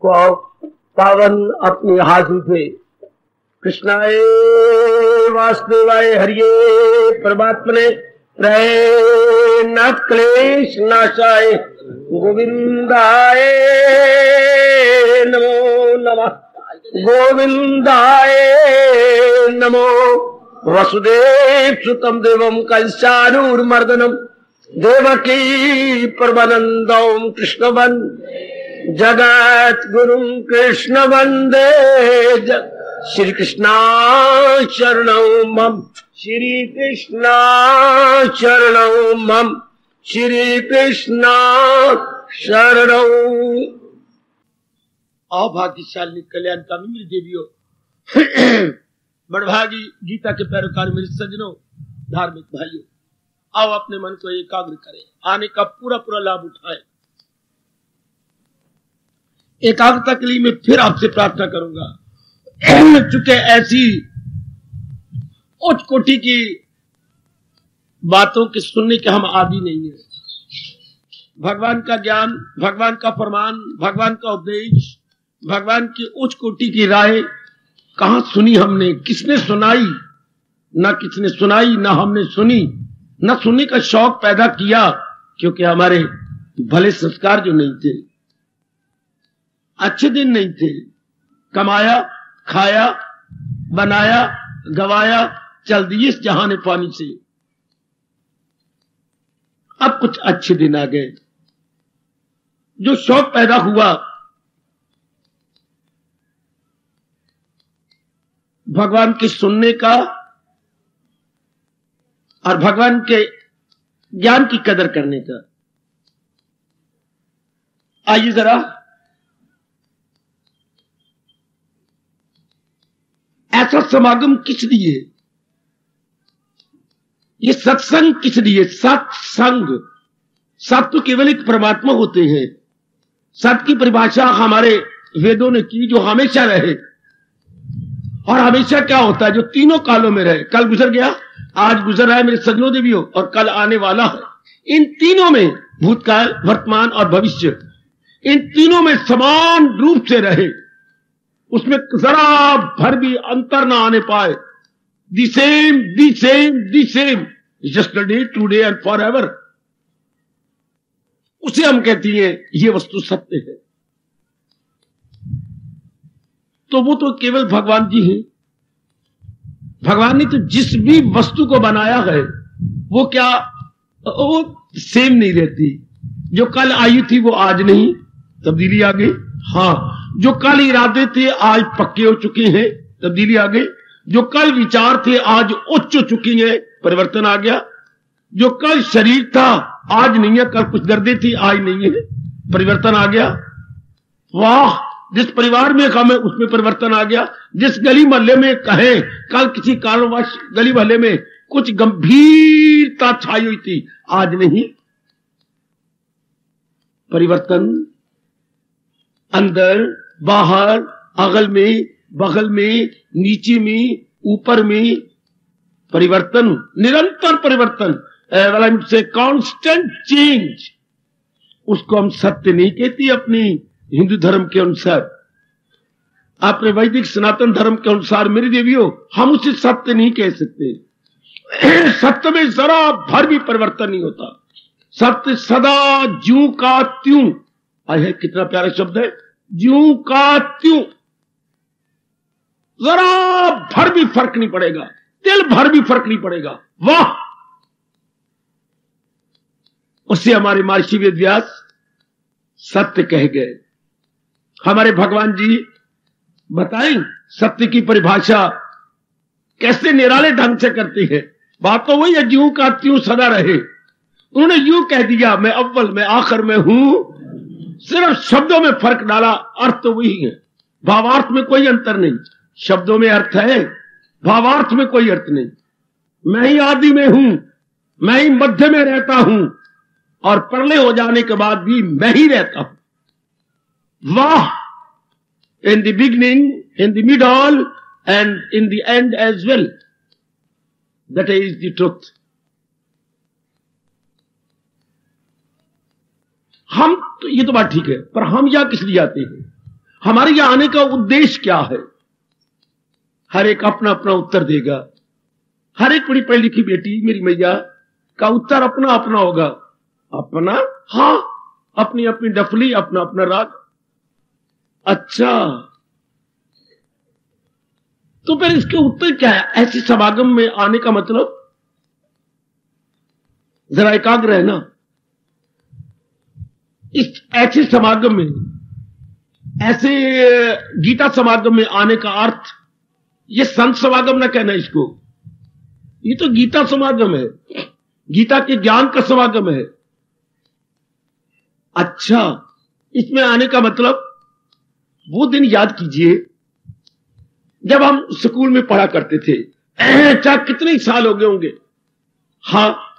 पावन अपनी हाथों से। कृष्णाय वासुदेवाय हरिये परमात्मने न क्लेश नाशाय गोविंदाय नमो नमः। गोविंदाय नमो। वसुदेव सुतम देवम कंसानूरमर्दनम देवकी परमानंदम कृष्ण वंदे जगत गुरु कृष्ण वंदे। श्री कृष्णा शरणं मम। श्री कृष्णा शरणं मम। श्री कृष्णा शरणं। अभाग्यशाली कल्याणकामी मेरी देवियों, बड़भागी गीता के पैरोकार मेरे सज्जनों, धार्मिक भाइयों, आओ अपने मन को एकाग्र करें, आने का पूरा पूरा लाभ उठाएं। एकाग्रता के लिए मैं फिर आपसे प्रार्थना करूंगा, चूंकि ऐसी उच्च कोटि की बातों के सुनने के हम आदी नहीं है। भगवान का ज्ञान, भगवान का फरमान, भगवान का उपदेश, भगवान की उच्च कोटि की राय कहां सुनी हमने? किसने सुनाई? ना किसने सुनाई, ना हमने सुनी, ना सुनने का शौक पैदा किया, क्योंकि हमारे भले संस्कार जो नहीं थे, अच्छे दिन नहीं थे। कमाया, खाया, बनाया, गवाया, चल दिए इस जहाने पानी से। अब कुछ अच्छे दिन आ गए, जो शौक पैदा हुआ भगवान के सुनने का और भगवान के ज्ञान की कदर करने का। आइए जरा ऐसा समागम किस लिए, ये सत्संग किस लिए? सत्संग, सत तो केवल एक परमात्मा होते हैं। सत की परिभाषा हमारे वेदों ने की, जो हमेशा रहे। और हमेशा क्या होता है? जो तीनों कालों में रहे। कल गुजर गया, आज गुजर रहा है मेरे सज्जनों देवियों, और कल आने वाला है। इन तीनों में, भूतकाल, वर्तमान और भविष्य, इन तीनों में समान रूप से रहे, उसमें जरा भर भी अंतर ना आने पाए। The same, the same, the same, yesterday, today and for ever. उसे हम कहती हैं ये वस्तु सत्य है। तो वो तो केवल भगवान जी हैं। भगवान ने तो जिस भी वस्तु को बनाया है वो क्या, वो सेम नहीं रहती। जो कल आई थी वो आज नहीं, तब्दीली आ गई। हाँ, जो कल इरादे थे आज पक्के हो चुके हैं, तब्दीली आ गई। जो कल विचार थे आज उच्च हो चुकी हैं, परिवर्तन आ गया। जो कल शरीर था आज नहीं है, कल कुछ दर्दें थी आज नहीं है, परिवर्तन आ गया। वाह, जिस परिवार में हमें उसमें परिवर्तन आ गया। जिस गली मोहल्ले में कहें कल किसी कारणवश गली मोहल्ले में कुछ गंभीरता छाई हुई थी, आज नहीं, परिवर्तन अंदर बाहर, अगल में, बगल में, नीचे में, ऊपर में, परिवर्तन, निरंतर परिवर्तन, से कांस्टेंट चेंज। उसको हम सत्य नहीं कहती अपनी हिंदू धर्म के अनुसार, अपने वैदिक सनातन धर्म के अनुसार मेरी देवियों, हम उसे सत्य नहीं कह सकते। सत्य में जरा भर भी परिवर्तन नहीं होता। सत्य सदा ज्यों का त्यों। है कितना प्यारा शब्द है, ज्यों का त्यों। जरा भर भी फर्क नहीं पड़ेगा, तिल भर भी फर्क नहीं पड़ेगा। वाह, उससे हमारे महर्षि वेद व्यास सत्य कह गए। हमारे भगवान जी बताएं सत्य की परिभाषा कैसे निराले ढंग से करते हैं। बात तो वही है, ज्यों का त्यों सदा रहे। उन्होंने यूं कह दिया, मैं अव्वल मैं आखिर में हूं। सिर्फ शब्दों में फर्क डाला, अर्थ तो वही है। भावार्थ में कोई अंतर नहीं। शब्दों में अर्थ है, भावार्थ में कोई अर्थ नहीं। मैं ही आदि में हूं, मैं ही मध्य में रहता हूं, और प्रलय हो जाने के बाद भी मैं ही रहता हूं। वाह, in the beginning, in the middle and in the end as well, that is the truth. हम तो, ये तो बात ठीक है, पर हम यहां किस लिए आते हैं? हमारे यहां आने का उद्देश्य क्या है? हर एक अपना अपना उत्तर देगा। हर एक बड़ी पढ़ी लिखी बेटी मेरी मैया का उत्तर अपना अपना होगा। अपना, हाँ, अपनी अपनी डफली, अपना अपना राग। अच्छा, तो फिर इसके उत्तर क्या है? ऐसी समागम में आने का मतलब, जरा एकाग्र है ना। इस ऐसे समागम में, ऐसे गीता समागम में आने का अर्थ, ये संत समागम ना कहना इसको, ये तो गीता समागम है, गीता के ज्ञान का समागम है। अच्छा, इसमें आने का मतलब वो दिन याद कीजिए जब हम स्कूल में पढ़ा करते थे, चाहे कितने ही साल हो गए होंगे। हाँ,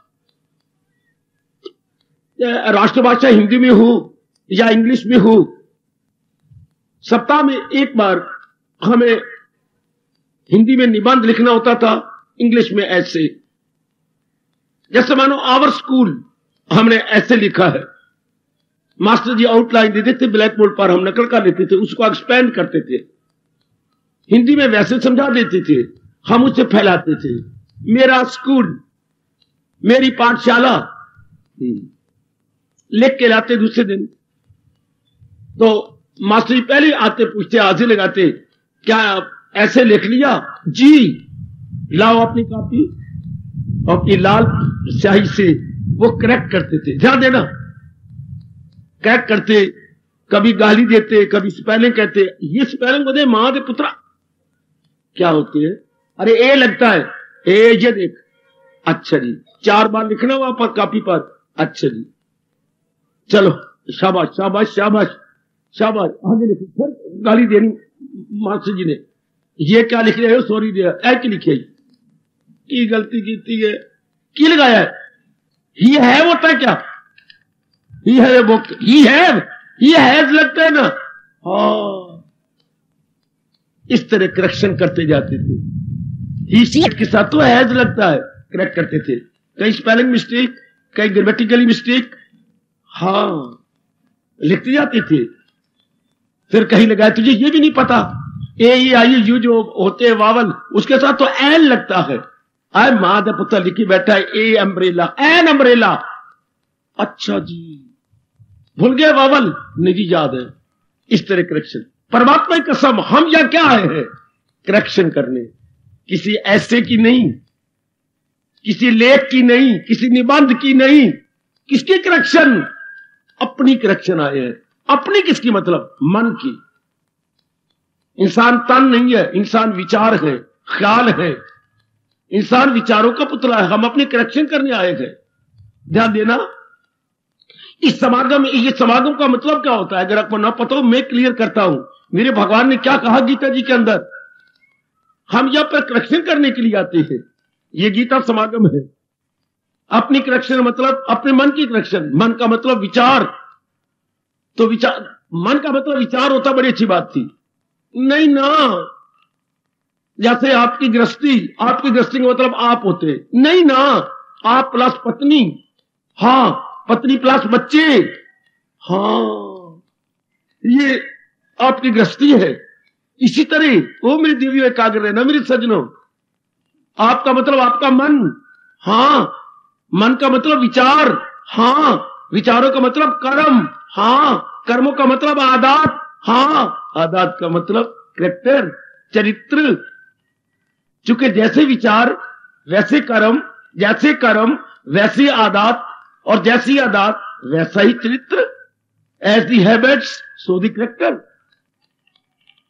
राष्ट्रभाषा हिंदी में हो या इंग्लिश में हो, सप्ताह में एक बार हमें हिंदी में निबंध लिखना होता था, इंग्लिश में ऐसे। जैसे मानो आवर स्कूल, हमने ऐसे लिखा है, मास्टर जी आउटलाइन देते थे ब्लैक बोर्ड पर, हम नकल कर लेते थे, उसको एक्सपेंड करते थे, हिंदी में वैसे समझा देते थे, हम उसे फैलाते थे। मेरा स्कूल, मेरी पाठशाला लिख के लाते दूसरे दिन, तो मास्टर जी पहले आते, पूछते, हाजिर लगाते, क्या आप ऐसे लिख लिया? जी, लाओ अपनी कॉपी, अपनी लाल स्याही से वो करेक्ट करते थे। ध्यान देना, करेक्ट करते, कभी गाली देते, कभी स्पेलिंग कहते, ये स्पेलिंग बोले मां दे पुत्रा क्या होती है? अरे ए लगता है, ए ये देख। अच्छा जी, 4 बार लिखना वहां पर कॉपी पर। अच्छा जी, चलो शाबाश शाबाश शाबाश शाबाश, आगे लिखी। फिर गाली देनी मास्टर जी ने, ये क्या लिख रहे हो? सॉरी दिया, ऐ की लिखे की गलती की है, की लगाया है? ही है होता है क्या? ही है बुक, ही है लगता है ना। हाँ, इस तरह करेक्शन करते जाते थे। ही सीट के साथ तो हैज लगता है, करेक्ट करते थे। कई स्पेलिंग मिस्टेक, कई ग्रामेटिकली मिस्टेक, हाँ, लिखते जाते थे। फिर कहीं लगाया, तुझे ये भी नहीं पता, ए आई यू जो होते हैं वावल, उसके साथ तो एन लगता है। आए मां दा पुत्र लिखी बैठा है, ए अम्ब्रेला, एन अम्ब्रेला। अच्छा जी, भूल गए वावल? नहीं जी, याद है। इस तरह करेक्शन। परमात्मा की कसम, हम या क्या आए हैं? करेक्शन करने, किसी ऐसे की नहीं, किसी लेख की नहीं, किसी निबंध की नहीं। किसकी करेक्शन? अपनी करेक्शन आए हैं। अपनी किसकी मतलब? मन की। इंसान तन नहीं है, इंसान विचार है, ख्याल है, इंसान विचारों का पुतला है। हम अपनी करेक्शन करने आए हैं। ध्यान देना, इस समागम, ये समागम का मतलब क्या होता है? अगर आपको ना पता हो, मैं क्लियर करता हूं। मेरे भगवान ने क्या कहा गीता जी के अंदर? हम यहां पर करेक्शन करने के लिए आते हैं। ये गीता समागम है। अपनी करेक्शन मतलब अपने मन की करेक्शन। मन का मतलब विचार, तो विचार, मन का मतलब विचार होता, बड़ी अच्छी बात थी। नहीं ना, जैसे आपकी गृहस्थी का मतलब आप होते, नहीं ना, आप प्लस पत्नी, हाँ, पत्नी प्लस बच्चे, हाँ, ये आपकी गृहस्थी है। इसी तरह वो मेरी देवियों एकाग्र रहना, मेरे सज्जनों, आपका मतलब आपका मन, हाँ, मन का मतलब विचार, हाँ, विचारों का मतलब कर्म, हाँ, कर्मों का मतलब आदत, हाँ, आदत का मतलब कैरेक्टर, चरित्र। चूंकि जैसे विचार वैसे कर्म, जैसे कर्म वैसी आदत, और जैसी आदत वैसा ही चरित्र। As the habits so the character.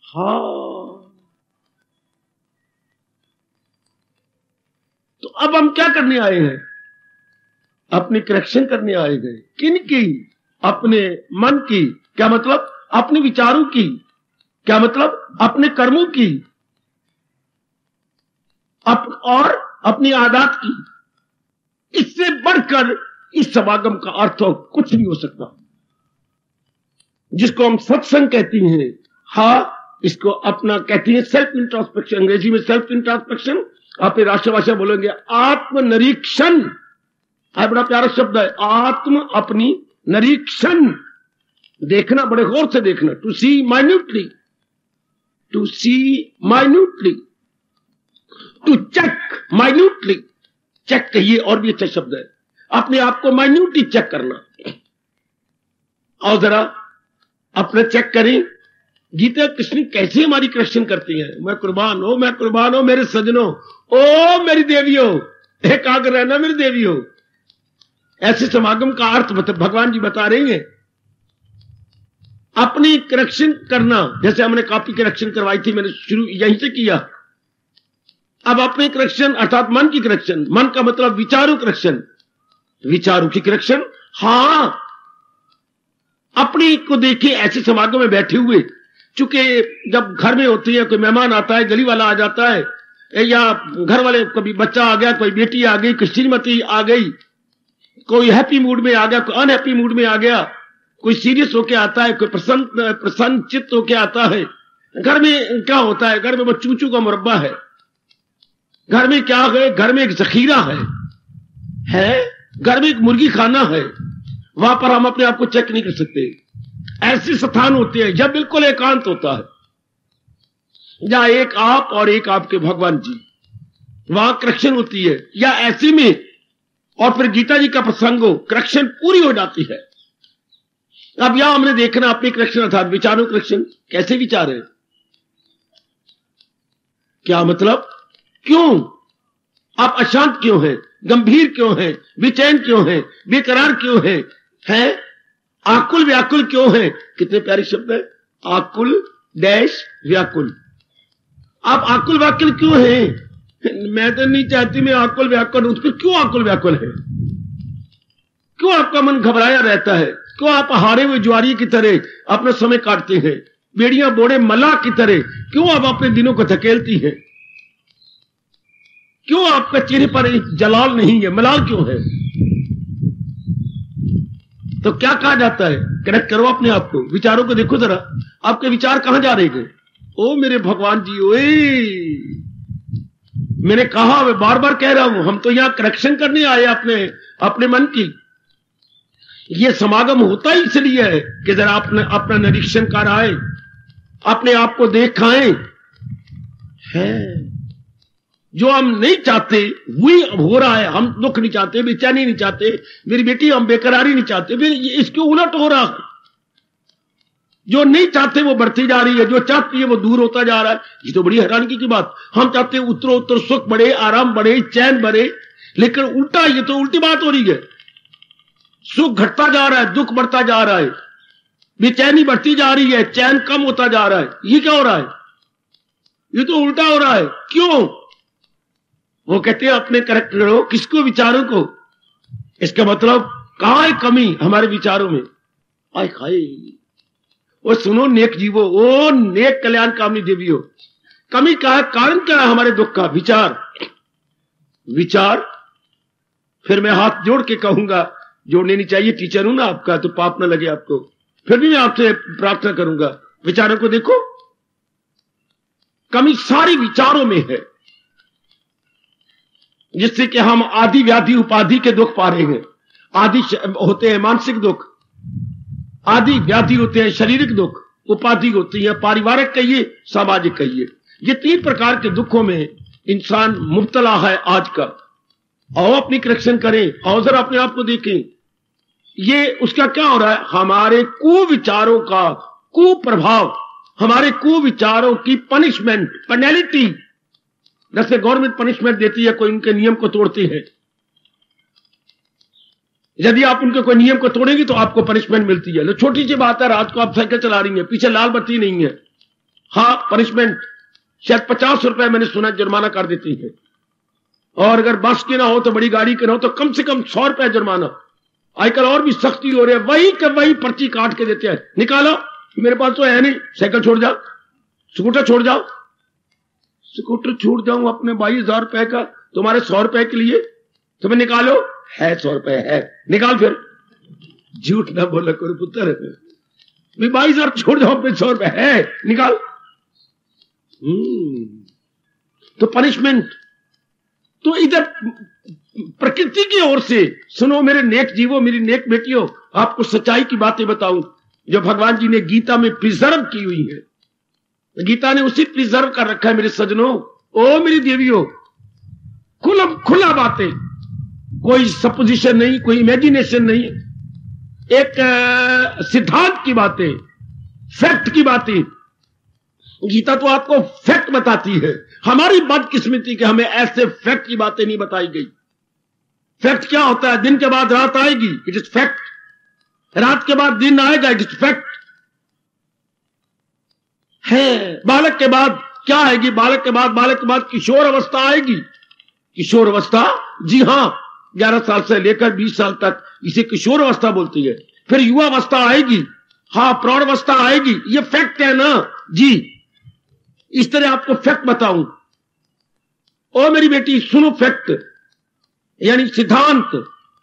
हाँ, तो अब हम क्या करने आए हैं? अपनी करेक्शन करने आए गए। किन की? अपने मन की। क्या मतलब? अपने विचारों की। क्या मतलब? अपने कर्मों की, और अपनी आदत की। इससे बढ़कर इस समागम का अर्थ और कुछ नहीं हो सकता, जिसको हम सत्संग कहती हैं। हाँ, इसको अपना कहती है सेल्फ इंट्रोस्पेक्शन, अंग्रेजी में सेल्फ इंट्रोस्पेक्शन, आप राष्ट्रभाषा बोलेंगे आत्मनिरीक्षण। बड़ा प्यारा शब्द है, आत्म, अपनी, निरीक्षण, देखना, बड़े गौर से देखना। To see minutely, to see minutely, to check minutely. Check कहिए, और भी अच्छा शब्द है। अपने आप को माइन्यूटली चेक करना। और जरा अपने चेक करें, गीता कृष्ण कैसे हमारी करेक्शन करती है। मैं कुर्बान हो, मैं कुर्बान हो मेरे सजनों, ओ मेरी देवियों, एकाग्र रहना मेरी देवियों। ऐसे समागम का अर्थ भगवान जी बता रही हैं। अपनी करेक्शन करना, जैसे हमने कॉपी करेक्शन करवाई थी, मैंने शुरू यहीं से किया। अब अपने करेक्शन अर्थात मन की करेक्शन, मन का मतलब विचारों करेक्शन, विचारों की करेक्शन। हां, अपनी को देखिए ऐसे समागम में बैठे हुए, चूंकि जब घर में होती है, कोई मेहमान आता है, गली वाला आ जाता है, या घर वाले, कभी बच्चा आ गया, कोई बेटी आ गई, कोई श्रीमती आ गई, कोई हैप्पी मूड में आ गया, कोई अनहैप्पी मूड में आ गया, कोई सीरियस होके आता है, कोई प्रसन्न चित्त होके आता है। घर में क्या होता है? घर में वो चूचू का मुरब्बा है, घर में क्या है? घर में एक जखीरा है, घर में एक मुर्गी खाना है। वहां पर हम अपने आप को चेक नहीं कर सकते। ऐसे स्थान होते हैं जब बिल्कुल एकांत होता है, जहां एक आप और एक आपके भगवान जी, वहां करेक्शन होती है। या ऐसे में, और फिर गीता जी का प्रसंग हो, करेक्शन पूरी हो जाती है। अब यहां हमने देखना अपनी करेक्शन अर्थात विचारों करेक्शन। कैसे विचार है? क्या मतलब? क्यों आप अशांत क्यों हैं? गंभीर क्यों हैं? बेचैन क्यों हैं? बेकरार क्यों हैं? आकुल व्याकुल क्यों हैं? कितने प्यारे शब्द है, आकुल डैश व्याकुल। आप आकुल व्याकुल क्यों हैं? मैं तो नहीं चाहती मैं आकुल व्याकुल हूं। फिर क्यों आकुल व्याकुल है? क्यों आपका मन घबराया रहता है? क्यों आप हारे हुए ज्वारी की तरह अपना समय काटते हैं? बेड़ियां बोड़े मलाह की तरह क्यों आप अपने दिनों को धकेलती हैं? क्यों आपके चेहरे पर एक जलाल नहीं है? मलाल क्यों है? तो क्या कहा जाता है? कनेक्ट करो अपने आप को, विचारों को देखो जरा, आपके विचार कहां जा रहे हैं? ओ मेरे भगवान जी, ओए मैंने कहा, मैं बार बार कह रहा हूं, हम तो यहां करेक्शन करने आए अपने मन की। यह समागम होता ही इसलिए है कि जरा अपना निरीक्षण कर आए, अपने आप को देखाएं। है जो हम नहीं चाहते वही हो रहा है। हम दुख नहीं चाहते, बेचैनी नहीं चाहते, मेरी बेटी हम बेकरारी नहीं चाहते, फिर इसके उलट हो रहा है। जो नहीं चाहते वो बढ़ती जा रही है, जो चाहती है वो दूर होता जा रहा है। ये तो बड़ी हैरानी की बात। हम चाहते हैं उत्तरोत्तर सुख बढ़े, आराम बढ़े, चैन बढ़े, लेकिन उल्टा, ये तो उल्टी बात हो रही है। सुख घटता जा रहा है, दुख बढ़ता जा रहा है, बेचैनी बढ़ती जा रही है, चैन कम होता जा रहा है। ये क्या हो रहा है? ये तो उल्टा हो रहा है। क्यों? वो कहते हैं अपने करेक्ट करो, किसको? विचारों को। इसका मतलब कहां है कमी हमारे विचारों में? आय खाए, वो सुनो नेक जीवो, ओ नेक कल्याण कामनी देवियों, कमी का है, कारण क्या है हमारे दुख का? विचार। फिर मैं हाथ जोड़ के कहूंगा, जोड़ने नहीं चाहिए, टीचर हूं ना आपका, तो पाप ना लगे आपको, फिर भी मैं आपसे प्रार्थना करूंगा, विचारों को देखो। कमी सारी विचारों में है, जिससे कि हम आदि व्याधि उपाधि के दुख पा रहे हैं। आदि होते हैं मानसिक दुख, आदि व्याधि होते हैं शारीरिक दुख, उपाधि होती है पारिवारिक कहिए, सामाजिक कहिए। ये 3 प्रकार के दुखों में इंसान मुब्तला है आज का। आओ अपनी करेक्शन करें, आओ जरा अपने आप को देखें। ये उसका क्या हो रहा है? हमारे कुविचारों का कुप्रभाव, हमारे कुविचारों की पनिशमेंट, पेनल्टी। जैसे गवर्नमेंट पनिशमेंट देती है, कोई उनके नियम को तोड़ती है। यदि आप उनके कोई नियम को तोड़ेंगे तो आपको पनिशमेंट मिलती है। तो छोटी सी बात है, रात को आप साइकिल चला रही हैं, पीछे लाल बत्ती नहीं है, हाँ पनिशमेंट शायद 50 रुपए मैंने सुना जुर्माना कर देती है। और अगर बस की ना हो तो बड़ी गाड़ी की ना हो तो कम से कम 100 रुपए जुर्माना। आजकल और भी सख्ती हो रही है, वही के वही पर्ची काट के देते हैं, निकालो, मेरे पास तो है नहीं, साइकिल छोड़ जाओ, स्कूटर छोड़ जाओ। स्कूटर छूट जाऊं अपने 22,000 रुपए का तुम्हारे 100 रुपए के लिए? तुम्हें निकालो, है 100 रुपए है, निकाल। फिर झूठ ना बोला करो पुत्र, 22,000 छोड़ जाओ, अपने 100 रुपए है, निकाल। तो पनिशमेंट तो इधर प्रकृति की ओर से। सुनो मेरे नेक जीवो, मेरी नेक बेटियों, आपको सच्चाई की बातें बताऊं। जो भगवान जी ने गीता में प्रिजर्व की हुई है। गीता ने उसी प्रिजर्व कर रखा है मेरे सजनों, ओ मेरी देवियों। खुला बातें, कोई सपोजिशन नहीं, कोई इमेजिनेशन नहीं, एक सिद्धांत की बातें, फैक्ट की बातें। गीता तो आपको फैक्ट बताती है। हमारी बदकिस्मती कि हमें ऐसे फैक्ट की बातें नहीं बताई गई। फैक्ट क्या होता है? दिन के बाद रात आएगी, इट इज फैक्ट। रात के बाद दिन आएगा, इट इज फैक्ट है। बालक के बाद क्या आएगी? बालक के बाद किशोर अवस्था आएगी। किशोर अवस्था, जी हां, 11 साल से लेकर 20 साल तक इसे किशोर अवस्था बोलती है। फिर युवा अवस्था आएगी, हां, प्रौढ़ अवस्था आएगी। ये फैक्ट है ना जी। इस तरह आपको फैक्ट बताऊं। ओ मेरी बेटी सुनो, फैक्ट यानी सिद्धांत।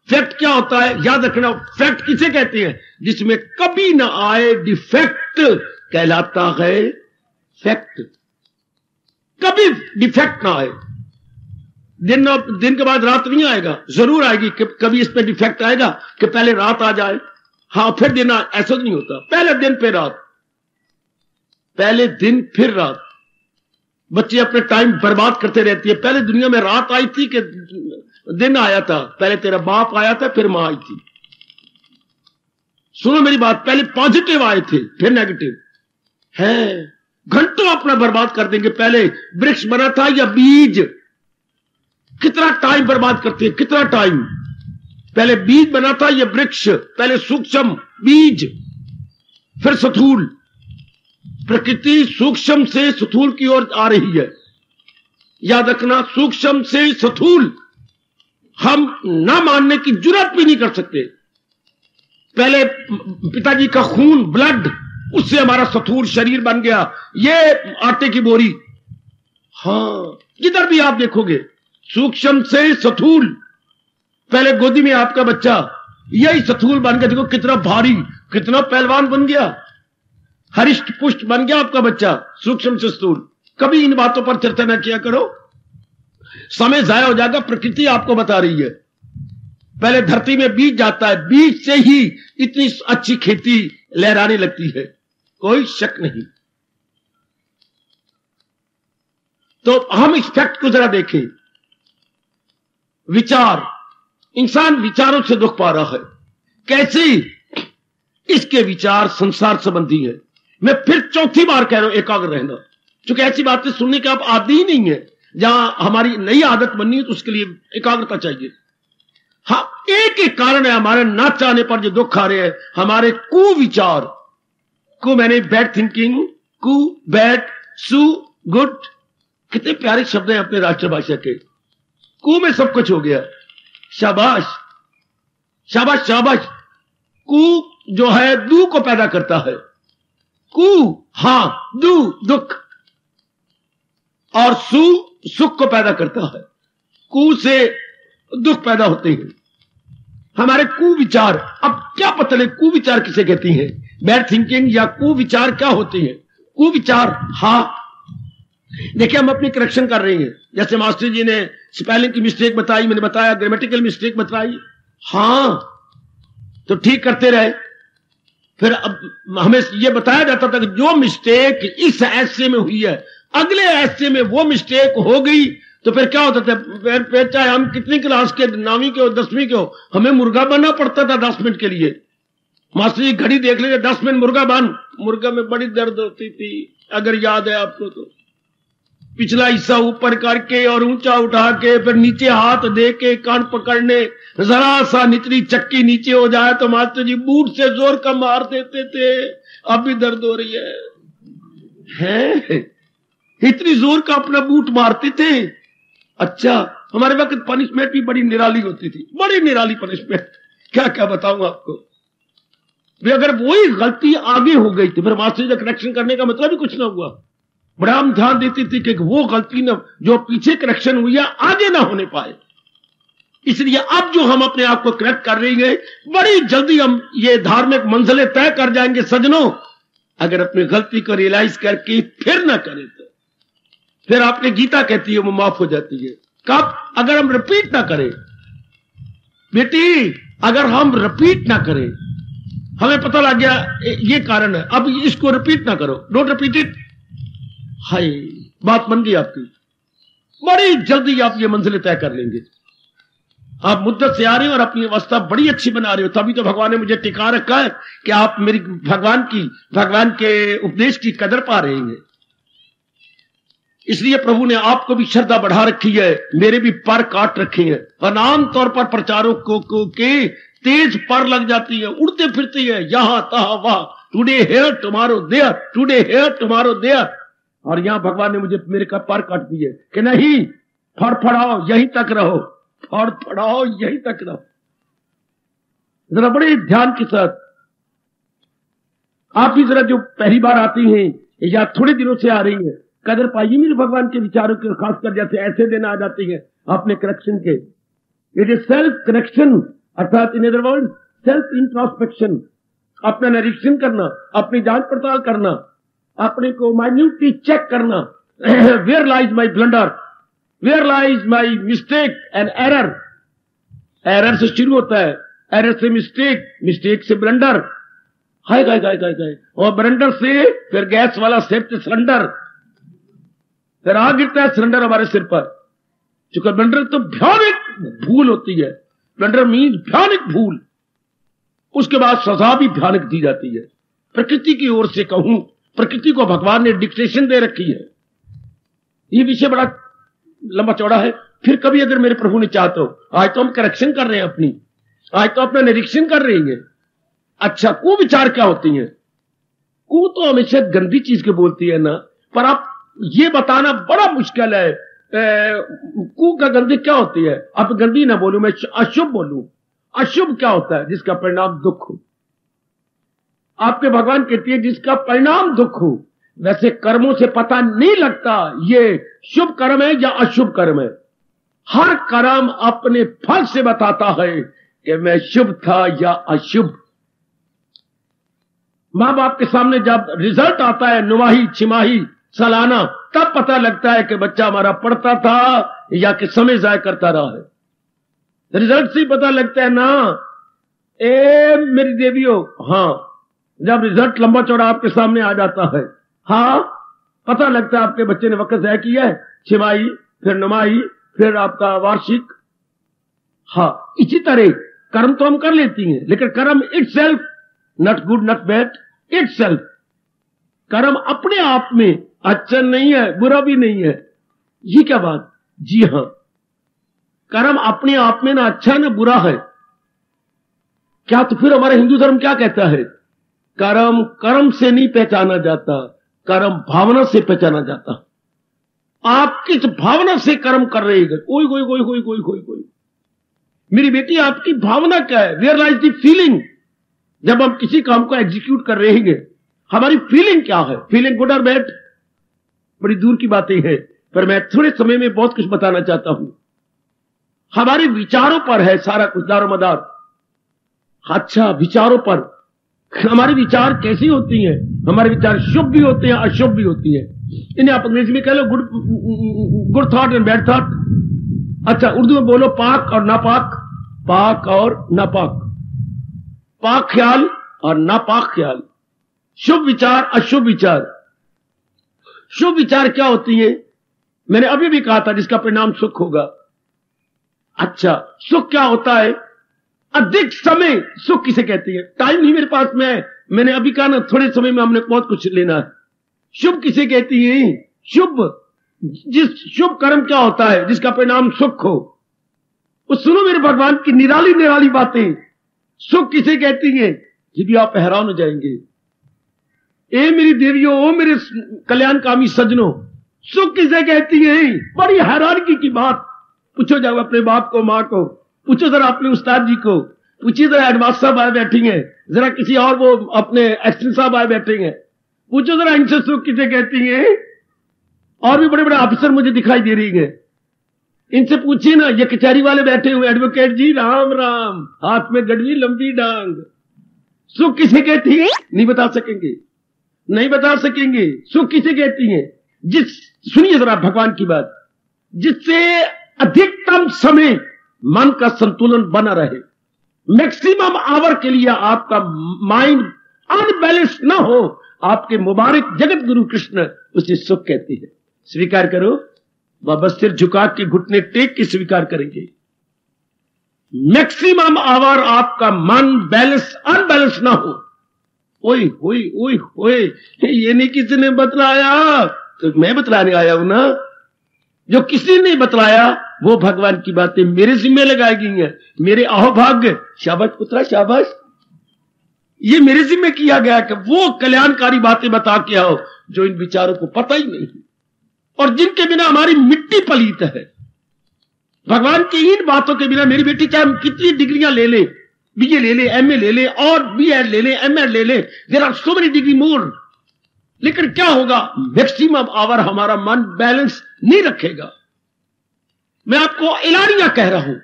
फैक्ट क्या होता है? याद रखना, फैक्ट किसे कहते हैं? जिसमें कभी ना आए डिफेक्ट कहलाता है फैक्ट। कभी डिफेक्ट ना आए। दिन के बाद रात नहीं आएगा, जरूर आएगी। कभी इस पे डिफेक्ट आएगा कि पहले रात आ जाए, हां फिर दिन ऐसा नहीं होता। पहले दिन फिर रात, पहले दिन फिर रात। बच्चे अपने टाइम बर्बाद करते रहती है। पहले दुनिया में रात आई थी कि दिन आया था? पहले तेरा बाप आया था, फिर मां आई थी। सुनो मेरी बात, पहले पॉजिटिव आए थे, फिर नेगेटिव है। घंटों अपना बर्बाद कर देंगे। पहले वृक्ष बना था या बीज? कितना टाइम बर्बाद करते हैं, कितना टाइम। पहले बीज बना था या वृक्ष? पहले सूक्ष्म बीज, फिर स्थूल। प्रकृति सूक्ष्म से स्थूल की ओर आ रही है। याद रखना, सूक्ष्म से स्थूल हम ना मानने की जुर्रत भी नहीं कर सकते। पहले पिताजी का खून, ब्लड, उससे हमारा स्थूल शरीर बन गया। ये आटे की बोरी, हां, जिधर भी आप देखोगे सूक्ष्म से स्थूल। पहले गोदी में आपका बच्चा, यही स्थूल बन गया। देखो कितना भारी, कितना पहलवान बन गया, हरिष्ट पुष्ट बन गया आपका बच्चा, सूक्ष्म से स्थूल। कभी इन बातों पर चर्चा न किया करो, समय जाया हो जाएगा। प्रकृति आपको बता रही है। पहले धरती में बीज जाता है, बीज से ही इतनी अच्छी खेती लहराने लगती है, कोई शक नहीं। तो हम इस फैक्ट को जरा देखें। विचार, इंसान विचारों से दुख पा रहा है। कैसे? इसके विचार संसार संबंधी है। मैं फिर चौथी बार कह रहा हूं, एकाग्र रहना। क्योंकि ऐसी बातें सुनने के आप आदी ही नहीं है। जहां हमारी नई आदत बननी है तो उसके लिए एकाग्रता चाहिए। हाँ, एक ही कारण है हमारे ना चाहने पर जो दुख आ रहे हैं, हमारे कुविचार। को मैंने बैड थिंकिंग, कु, बैड, सु, गुड, कितने प्यारे शब्द हैं अपने राष्ट्रभाषा के। कु में सब कुछ हो गया। शाबाश शाबाश शाबाश। कु जो है दू को पैदा करता है। कु, हां, दू दुख, और सु सुख को पैदा करता है। कु से दुख पैदा होते हैं हमारे कुविचार। अब क्या पता नहीं कुविचार किसे कहती हैं? बैड थिंकिंग या कुविचार क्या होते हैं? कुविचार, हां, देखिए हम अपनी करेक्शन कर रहे हैं। जैसे मास्टर जी ने स्पेलिंग की मिस्टेक बताई, मैंने बताया ग्रामेटिकल मिस्टेक बताई, हां, तो ठीक करते रहे। फिर अब हमें यह बताया जाता था कि जो मिस्टेक इस ऐसे में हुई है, अगले ऐसे में वो मिस्टेक हो गई, तो फिर क्या होता था? फिर चाहे हम कितनी क्लास के, 9वीं के हो, 10वीं के हो, हमें मुर्गा बनना पड़ता था 10 मिनट के लिए। मास्टर जी घड़ी देख लीजिए, 10 मिनट मुर्गा बन। मुर्गा में बड़ी दर्द होती थी, अगर याद है आपको तो। पिछला हिस्सा ऊपर करके और ऊंचा उठा के, फिर नीचे हाथ दे के कान पकड़ने, जरा सा निचली चक्की नीचे हो जाए तो मास्टर जी बूट से जोर का मार देते थे। अब भी दर्द हो रही है? इतनी जोर का अपना बूट मारते थे। अच्छा, हमारे वक्त पनिशमेंट भी बड़ी निराली होती थी, बड़ी निराली पनिशमेंट। क्या क्या बताऊं आपको। अगर वही गलती आगे हो गई थी, फिर मास्टर जी करेक्शन करने का मतलब ही कुछ ना हुआ। बड़ा हम ध्यान देती थी कि वो गलती ना, जो पीछे करेक्शन हुई है, आगे ना होने पाए। इसलिए अब जो हम अपने आप को करेक्ट कर रही है, बड़ी जल्दी हम ये धार्मिक मंजिलें तय कर जाएंगे सजनों, अगर अपनी गलती को रियलाइज करके फिर ना करें तो। फिर आपने गीता कहती है वो माफ हो जाती है। कब? अगर हम रिपीट ना करें। बेटी, अगर हम रिपीट ना करें, हमें पता लग गया ये कारण है, अब इसको रिपीट ना करो, डोंट रिपीट इट। हाय, बात बन गई आपकी, बड़ी जल्दी आप ये मंजिलें तय कर लेंगे। आप मुद्दत से आ रहे हो और अपनी अवस्था बड़ी अच्छी बना रहे हो, तभी तो भगवान ने मुझे टिका रखा है कि आप मेरी भगवान के उपदेश की कदर पा रहे हैं। इसलिए प्रभु ने आपको भी श्रद्धा बढ़ा रखी है, मेरे भी पर काट रखे हैं। और आमतौर पर प्रचारकों के तेज पर लग जाती है, उड़ते फिरते है यहां तहां वहां, today here tomorrow there, today here tomorrow there. और यहां भगवान ने मुझे मेरे का पर काट दिए कि नहीं, फड़फड़ाओ यहीं तक रहो, फड़फड़ाओ यहीं तक रहो। जरा बड़े ध्यान के साथ आप भी जरा जो पहली बार आती हैं या थोड़े दिनों से आ रही हैं, कदर पाइए मेरे भगवान के विचारों के। खासकर जैसे ऐसे दिन आ जाती है अपने करेक्शन के, इट इज सेल्फ करेक्शन, अर्थात in other word self introspection, अपना निरीक्षण करना, अपनी जांच पड़ताल करना, अपने को माइन्यूटली चेक करना। Where lies my blunder, where lies my mistake and error. Error से शुरू होता है, एरर से मिस्टेक, मिस्टेक से ब्लंडर, हाय गाय गाय गाय गाय, और ब्लंडर से फिर गैस वाला सिर से सिलेंडर, फिर आ गिरता है सिलेंडर हमारे सिर पर। चूंकि ब्लंडर तो भयानक भूल होती है, ब्लंडर मीन भयानक भूल, उसके बाद सजा भी भयानक दी जाती है। प्रकृति की ओर से कहूं, प्रकृति को भगवान ने डिक्टेशन दे रखी है। ये विषय बड़ा लंबा चौड़ा है, फिर कभी अगर मेरे प्रभु ने चाहते हो, आज तो हम करेक्शन कर रहे हैं अपनी, आज तो अपना निरीक्षण कर रहे हैं। अच्छा, कुविचार क्या होती है? कु तो हमेशा गंदी चीज के बोलती है ना, पर आप ये बताना बड़ा मुश्किल है कु का गंदी क्या होती है। अब गंदी ना बोलूं, मैं अशुभ बोलूं। अशुभ क्या होता है? जिसका परिणाम दुख हो। आपके भगवान कहती है जिसका परिणाम दुख हो। वैसे कर्मों से पता नहीं लगता ये शुभ कर्म है या अशुभ कर्म है। हर कर्म अपने फल से बताता है कि मैं शुभ था या अशुभ। मां बाप के सामने जब रिजल्ट आता है, नुमाही छिमाही सालाना, तब पता लगता है कि बच्चा हमारा पढ़ता था या कि समय जाया करता रहा है। रिजल्ट से ही पता लगता है ना। मेरी देवियों, हाँ, जब रिजल्ट लंबा चौड़ा आपके सामने आ जाता है, हाँ, पता लगता है आपके बच्चे ने वक्त ज़ाया किया है। छिमाही, फिर नुमाही, फिर आपका वार्षिक। हाँ, इसी तरह कर्म तो हम कर लेती हैं, लेकिन कर्म itself not good not bad, itself कर्म अपने आप में अच्छा नहीं है, बुरा भी नहीं है। ये क्या बात? जी हां, कर्म अपने आप में ना अच्छा ना बुरा है। क्या? तो फिर हमारा हिंदू धर्म क्या कहता है? कर्म कर्म से नहीं पहचाना जाता, कर्म भावना से पहचाना जाता। आप किस भावना से कर्म कर रहे हैं? कोई कोई कोई कोई कोई कोई कोई मेरी बेटी, आपकी भावना क्या है? Where lies the feeling. जब हम किसी काम को एग्जीक्यूट कर रहे हैं, हमारी फीलिंग क्या है? फीलिंग गुड और बैड बड़ी दूर की बातें हैं, पर मैं थोड़े समय में बहुत कुछ बताना चाहता हूं। हमारे विचारों पर है सारा कुछ दारोमदार। अच्छा, विचारों पर। हमारे विचार कैसी होती हैं? हमारे विचार शुभ भी होते हैं, अशुभ भी होती हैं। इन्हें आप अंग्रेजी में कह लो good thought and bad thought. अच्छा, उर्दू में बोलो पाक और नापाक, पाक और नापाक, पाक ख्याल और नापाक ख्याल, शुभ विचार अशुभ विचार। शुभ विचार क्या होती है? मैंने अभी भी कहा था, जिसका परिणाम सुख होगा। अच्छा, सुख क्या होता है? अधिक समय सुख किसे कहती है? टाइम नहीं मेरे पास में, मैंने अभी कहा ना, थोड़े समय में हमने बहुत कुछ लेना है। शुभ किसे कहती है? शुभ, जिस शुभ कर्म क्या होता है? जिसका परिणाम सुख हो। वो सुनो मेरे भगवान की निराली निराली बातें। सुख किसे कहती है? ये भी आप हैरान हो जाएंगे। ए मेरी देवियों, ओ मेरे कल्याणकामी सज्जनों, सुख किसे कहती है? बड़ी हैरानगी की बात। पूछो जाओ अपने बाप को, मां को, पूछो जरा अपने उस्ताद जी को, पूछिए जरा एडवांस साहब आए बैठे हैं, जरा किसी और वो अपने एक्सटेंशन साहब आए बैठे हैं, पूछो जरा इनसे सुख किसे कहती है। और भी बड़े बड़े ऑफिसर मुझे दिखाई दे रही है, इनसे पूछिए ना। ये कचहरी वाले बैठे हुए एडवोकेट जी, राम राम, हाथ में गड़वी लंबी डांग। सुख किसे कहती है? नहीं बता सकेंगे, नहीं बता सकेंगे। सुख किसे कहती है? सुनिए जरा भगवान की बात, जिससे अधिकतम समय मन का संतुलन बना रहे। मैक्सिमम आवर के लिए आपका माइंड अनबैलेंस ना हो, आपके मुबारक जगत गुरु कृष्ण उसे सुख कहते हैं। स्वीकार करो, बाबा सिर झुका के घुटने टेक के स्वीकार करेंगे। मैक्सिमम आवर आपका मन बैलेंस अनबैलेंस ना हो। ओए ओए ओए ओए, ये नहीं किसी ने बतलाया तो मैं बतलाने आया हूं ना। जो किसी ने बतलाया वो भगवान की बातें मेरे जिम्मे लगाई गई हैं, मेरे अहोभाग्य। शाबाश पुत्रा शाबाश, ये मेरे जिम्मे किया गया कि वो कल्याणकारी बातें बता के आओ जो इन विचारों को पता ही नहीं और जिनके बिना हमारी मिट्टी पलीत है। भगवान की इन बातों के बिना मेरी बेटी चाहे हम कितनी डिग्रियां ले ले, बीए ले ले, एमए ले ले और बीएड ले ले, एमएड ले ले, there are so many degree more, लेकिन क्या होगा, मैक्सिमम आवर हमारा मन बैलेंस नहीं रखेगा। मैं आपको एलानिया कह रहा हूं,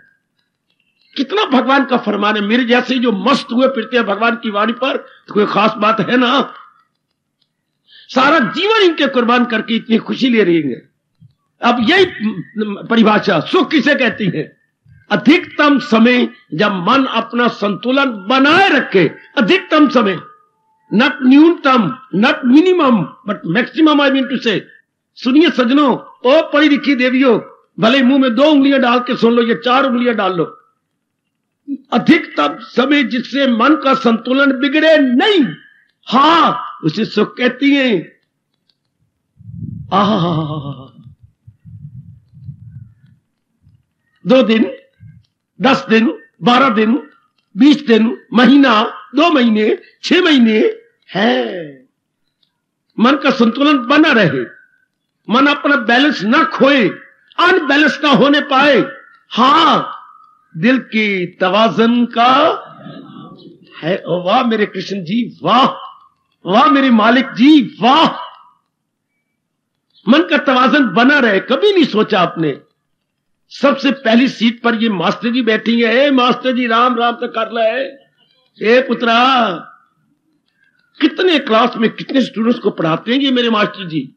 कितना भगवान का फरमान है। मेरे जैसे जो मस्त हुए फिरते हैं भगवान की वाणी पर, तो कोई खास बात है ना। सारा जीवन इनके कुर्बान करके इतनी खुशी ले रही है। अब यही परिभाषा सुख किसे कहती है? अधिकतम समय जब मन अपना संतुलन बनाए रखे। अधिकतम समय, नॉट न्यूनतम, not minimum, but maximum I mean to say. सुनिए सजनों, ओ पढ़ी लिखी देवियों, भले मुंह में 2 उंगलियां डाल के सुन लो या 4 उंगलियां डाल लो। अधिकतम समय जिससे मन का संतुलन बिगड़े नहीं, हां, उसे सुख कहती है। आहा, 2 दिन, 10 दिन, 12 दिन, 20 दिन, महीना, 2 महीने, 6 महीने है, मन का संतुलन बना रहे, मन अपना बैलेंस ना खोए, अनबैलेंस ना होने पाए। हां, दिल की तवाज़न का है। ओ वाह मेरे कृष्ण जी, वाह वाह मेरे मालिक जी, वाह। मन का तवाज़न बना रहे। कभी नहीं सोचा आपने सबसे पहली सीट पर ये मास्टर जी बैठी है। ए मास्टर जी, राम राम तो कर ले। ए पुत्रा, कितने क्लास में कितने स्टूडेंट्स को पढ़ाते हैं ये मेरे मास्टर जी।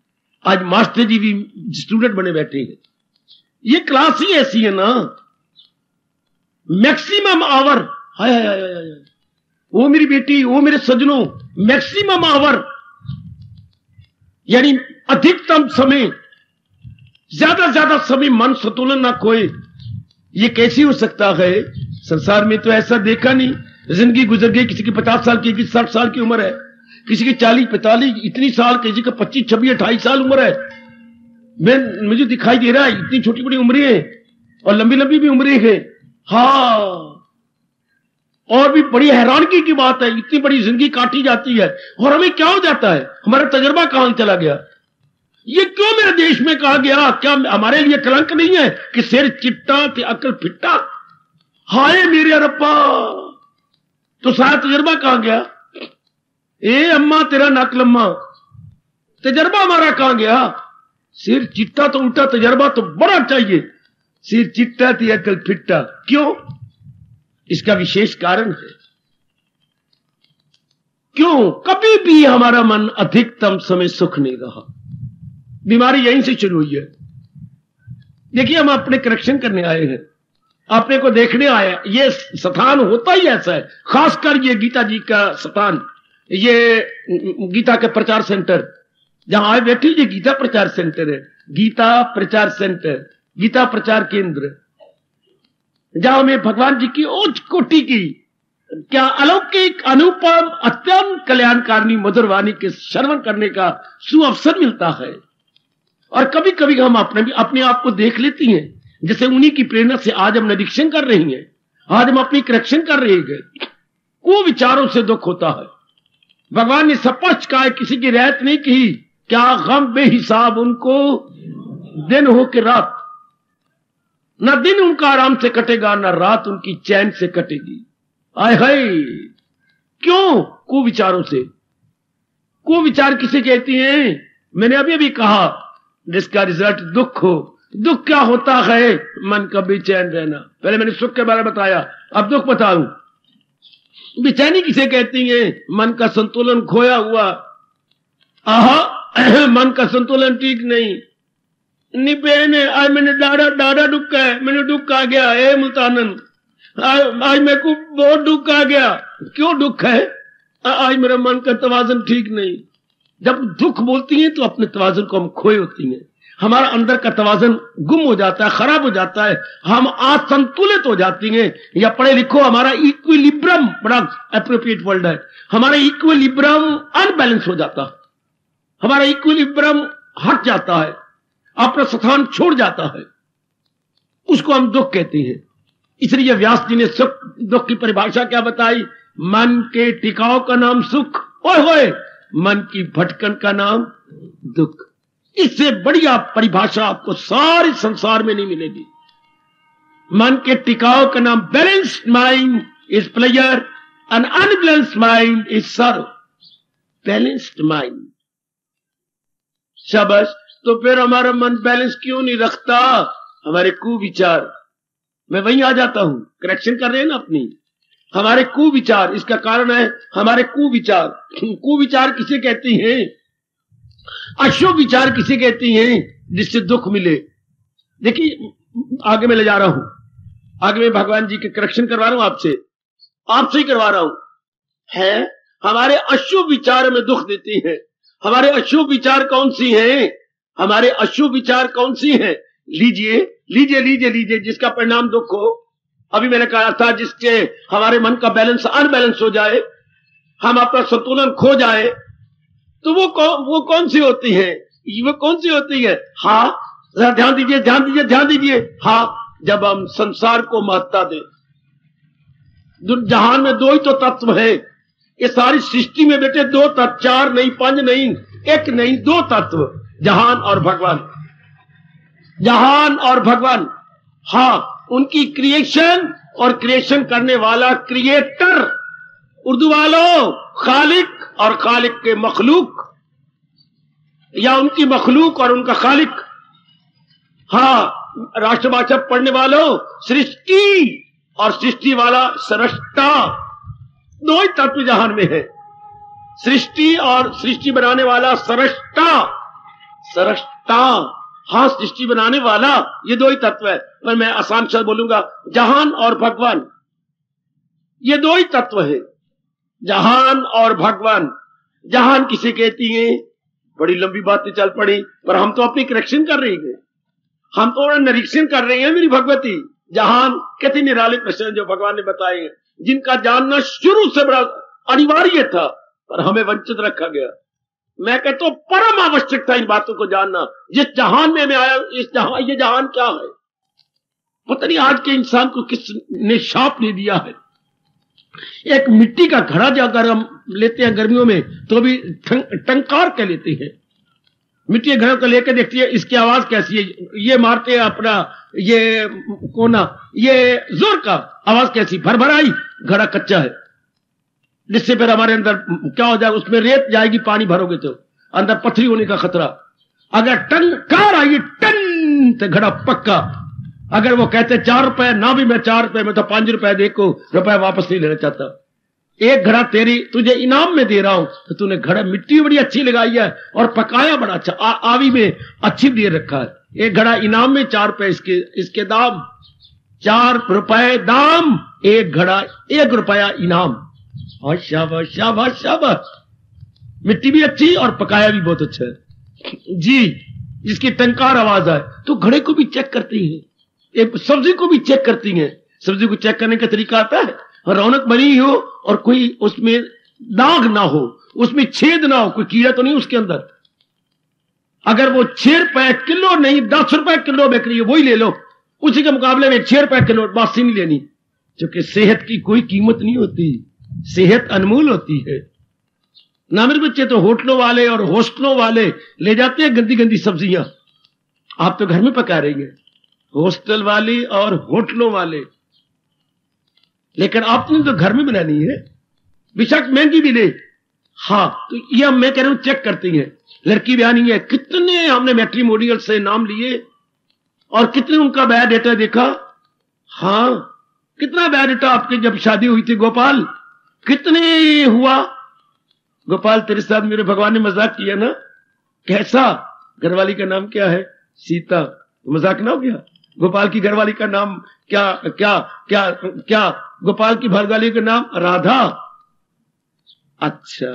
आज मास्टर जी भी स्टूडेंट बने बैठे हैं। ये क्लास ही ऐसी है ना। मैक्सिमम आवर, हाय हाय हाय हाय, वो मेरी बेटी, वो मेरे सजनों, मैक्सिमम आवर यानी अधिकतम समय, ज्यादा समय मन संतुलन ना खोए। ये कैसे हो सकता है? संसार में तो ऐसा देखा नहीं। जिंदगी गुजर गई, किसी की 50 साल की, 60 साल की उम्र है, किसी की 40, 45 इतनी साल, किसी का 25, 26, 28 साल उम्र है। मुझे दिखाई दे रहा है इतनी छोटी बड़ी उम्रें हैं और लंबी लंबी भी उम्रें हैं। हाँ, और भी बड़ी हैरानगी की बात है, इतनी बड़ी जिंदगी काटी जाती है और हमें क्या हो जाता है? हमारा तजुर्बा कहां चला गया? ये क्यों मेरे देश में कहा गया? क्या हमारे लिए कलंक नहीं है कि सिर चिट्टा ते अकल फिट्टा? हाय मेरे रब्बा, तो सारा तजुर्बा कहां गया? ए अम्मा तेरा नक लम्मा, तजुर्बा हमारा कहां गया? सिर चिट्टा तो उल्टा, तजुर्बा तो बड़ा चाहिए। सिर चिट्टा ते अकल फिट्टा, क्यों? इसका विशेष कारण है। क्यों? कभी भी हमारा मन अधिकतम समय सुख नहीं रहा। बीमारी यहीं से शुरू हुई है। देखिए, हम अपने करेक्शन करने आए हैं, अपने को देखने आए हैं। ये स्थान होता ही ऐसा है, खासकर ये गीता जी का स्थान, ये गीता के प्रचार सेंटर जहां आए बैठी, ये गीता प्रचार सेंटर है। गीता प्रचार सेंटर, गीता प्रचार केंद्र, जहां हमें भगवान जी की उच्च कोटि की, क्या अलौकिक, अनुपम, अत्यंत कल्याणकारिणी मधुर वाणी के श्रवण करने का सुअवसर मिलता है। और कभी कभी हम अपने आप को देख लेती हैं, जैसे उन्हीं की प्रेरणा से आज हम निरीक्षण कर रही हैं, आज हम अपनी करेक्शन कर रहे हैं। वो विचारों से दुख होता है। भगवान ने स्पष्ट कहा है, किसी की रहत नहीं की, क्या गम बेहिसाब उनको दिन हो के रात। न दिन उनका आराम से कटेगा, न रात उनकी चैन से कटेगी। आय हाय, क्यों? कुविचारों से। कुविचार किसे कहती हैं? मैंने अभी अभी कहा, जिसका रिजल्ट दुख हो। दुख क्या होता है? मन का बेचैन रहना। पहले मैंने सुख के बारे में बताया, अब दुख बताऊं। बेचैनी किसे कहती है? मन का संतुलन खोया हुआ। आहा, मन का संतुलन ठीक नहीं। निबेने आज मैंने डाड़ा दुख है, मैंने दुख आ गया। ए मुल्तानन, आज मेरे को बहुत दुख आ गया। क्यों दुख है? आज मेरा मन का तवाज़ुन ठीक नहीं। जब दुख बोलती हैं तो अपने तवाज़ुन को हम खोए होती हैं, हमारा अंदर का तवाज़ुन गुम हो जाता है, खराब हो जाता है, हम असंतुलित हो जाती हैं। या पढ़े लिखो, हमारा इक्विलिब्रियम, बड़ा एप्रोप्रिएट वर्ड है, हमारा इक्विलिब्रियम अनबैलेंस हो जाता है, हमारा इक्विलिब्रियम हट जाता है, अपना स्थान छोड़ जाता है, उसको हम दुख कहते हैं। इसलिए व्यास जी ने सुख दुख की परिभाषा क्या बताई? मन के टिकाव का नाम सुख, ओए होए, मन की भटकन का नाम दुख। इससे बढ़िया परिभाषा आपको सारे संसार में नहीं मिलेगी। मन के टिकाव का नाम balanced mind is pleasure and unbalanced mind is सरो। बैलेंस्ड माइंड, शाबाश। तो फिर हमारा मन बैलेंस क्यों नहीं रखता? हमारे कुविचार, मैं वहीं आ जाता हूं, करेक्शन कर रहे हैं ना अपनी, हमारे कुविचार, इसका कारण है हमारे कुविचार। कुविचार किसे कहती हैं? अशुभ विचार किसे कहती हैं? जिससे दुख मिले। देखिए, आगे मैं ले जा रहा हूं, आगे मैं भगवान जी के करेक्शन करवा रहा हूं, आपसे ही करवा रहा हूं। है हमारे अशुभ विचार में दुख देती हैं। हमारे अशुभ विचार कौन सी हैं? हमारे अशुभ विचार कौन सी हैं? लीजिए लीजिए लीजिए लीजिए, जिसका परिणाम दुख हो। अभी मैंने कहा था, जिससे हमारे मन का बैलेंस अनबैलेंस हो जाए, हम अपना संतुलन खो जाए, तो वो कौन सी होती है? वो कौन सी होती है? हाँ, ध्यान दीजिए ध्यान दीजिए ध्यान दीजिए। हाँ, जब हम संसार को महत्ता दें। जहान में दो ही तो तत्व है। ये सारी सृष्टि में बेटे दो तत्व, चार नहीं, पांच नहीं, एक नहीं, दो तत्व, जहान और भगवान। जहान और भगवान, हाँ, उनकी क्रिएशन और क्रिएशन करने वाला क्रिएटर। उर्दू वालों, खालिक और खालिक के मखलूक, या उनकी मखलूक और उनका खालिक। हाँ, राष्ट्रभाषा पढ़ने वालों, सृष्टि और सृष्टि वाला सृष्टा, दो ही तत्व जहान में है। सृष्टि और सृष्टि बनाने वाला सृष्टा, सृष्टा, हाँ, सृष्टि बनाने वाला, ये दो ही तत्व है। पर मैं आसान शब्द बोलूंगा, जहान और भगवान, ये दो ही तत्व है, जहान और भगवान। जहान किसे कहती है? बड़ी लंबी बातें चल पड़ी, पर हम तो अपनी करेक्शन कर रहे हैं, हम तो निरीक्षण कर रहे हैं। मेरी भगवती, जहान कितने निराले प्रश्न जो भगवान ने बताए हैं, जिनका जानना शुरू से बड़ा अनिवार्य था, पर हमें वंचित रखा गया। मैं कहता हूं परम आवश्यक था इन बातों को जानना। जिस जहान में मैं आया, ये जहान क्या है? पता नहीं आज के इंसान को किसने शाप दे दिया है। एक मिट्टी का घड़ा जो अगर हम लेते हैं गर्मियों में, तो भी टंकार के लेते हैं। मिट्टी के घड़ों को लेकर देखती है, इसकी आवाज कैसी है? ये मारते हैं अपना ये कोना, ये जोर का आवाज कैसी? भरभराई, घड़ा कच्चा है, जिससे फिर हमारे अंदर क्या हो जाएगा? उसमें रेत जाएगी, पानी भरोगे तो अंदर पथरी होने का खतरा। अगर टंकार आई टन, तो घड़ा पक्का। अगर वो कहते 4 रुपए ना, भी मैं 4 रुपए में तो 5 रुपए देखो, रुपए वापस नहीं लेना चाहता। एक घड़ा तेरी तुझे इनाम में दे रहा हूं, तो तूने घड़ा, मिट्टी बड़ी अच्छी लगाई है और पकाया बड़ा अच्छा, आवी में अच्छी दे रखा है। एक घड़ा इनाम में 4 रुपए, इसके दाम 4 रुपए दाम, एक घड़ा 1 रुपया इनाम। और शाबाश शाबाश शाबाश, मिट्टी भी अच्छी और पकाया भी बहुत अच्छा है जी। जिसकी टंकार आवाज आए तो घड़े को भी चेक करती हैं, एक सब्जी को भी चेक करती हैं। सब्जी को चेक करने का तरीका आता है, रौनक बनी हो और कोई उसमें दाग ना हो, उसमें छेद ना हो, कोई कीड़ा तो नहीं उसके अंदर। अगर वो 6 रुपए किलो नहीं, 10 रुपए किलो बिक रही है, वही ले लो। उसी के मुकाबले में 6 रुपए किलो बासी नहीं लेनी, क्योंकि सेहत की कोई कीमत नहीं होती, सेहत अनमोल होती है ना। मेरे बच्चे तो होटलों वाले और हॉस्टलों वाले ले जाते हैं गंदी गंदी सब्जियां, आप तो घर में पका रही हैं, हॉस्टल वाले और होटलों वाले। लेकिन आपने तो घर में बनानी है, बेशक महंगी भी ले। हाँ, तो ये मैं कह रहा हूं चेक करती हैं। लड़की ब्यानी है, कितने हमने मैट्रिमोनियल से नाम लिए और कितने उनका बायोडाटा देखा। हाँ, कितना बायोडाटा आपकी जब शादी हुई थी गोपाल, कितने हुआ? गोपाल तेरे साथ मेरे भगवान ने मजाक किया ना, कैसा? घरवाली का नाम क्या है? सीता। मजाक ना हो गया? गोपाल की घरवाली का नाम क्या क्या क्या क्या? गोपाल की घरवाली का नाम राधा। अच्छा,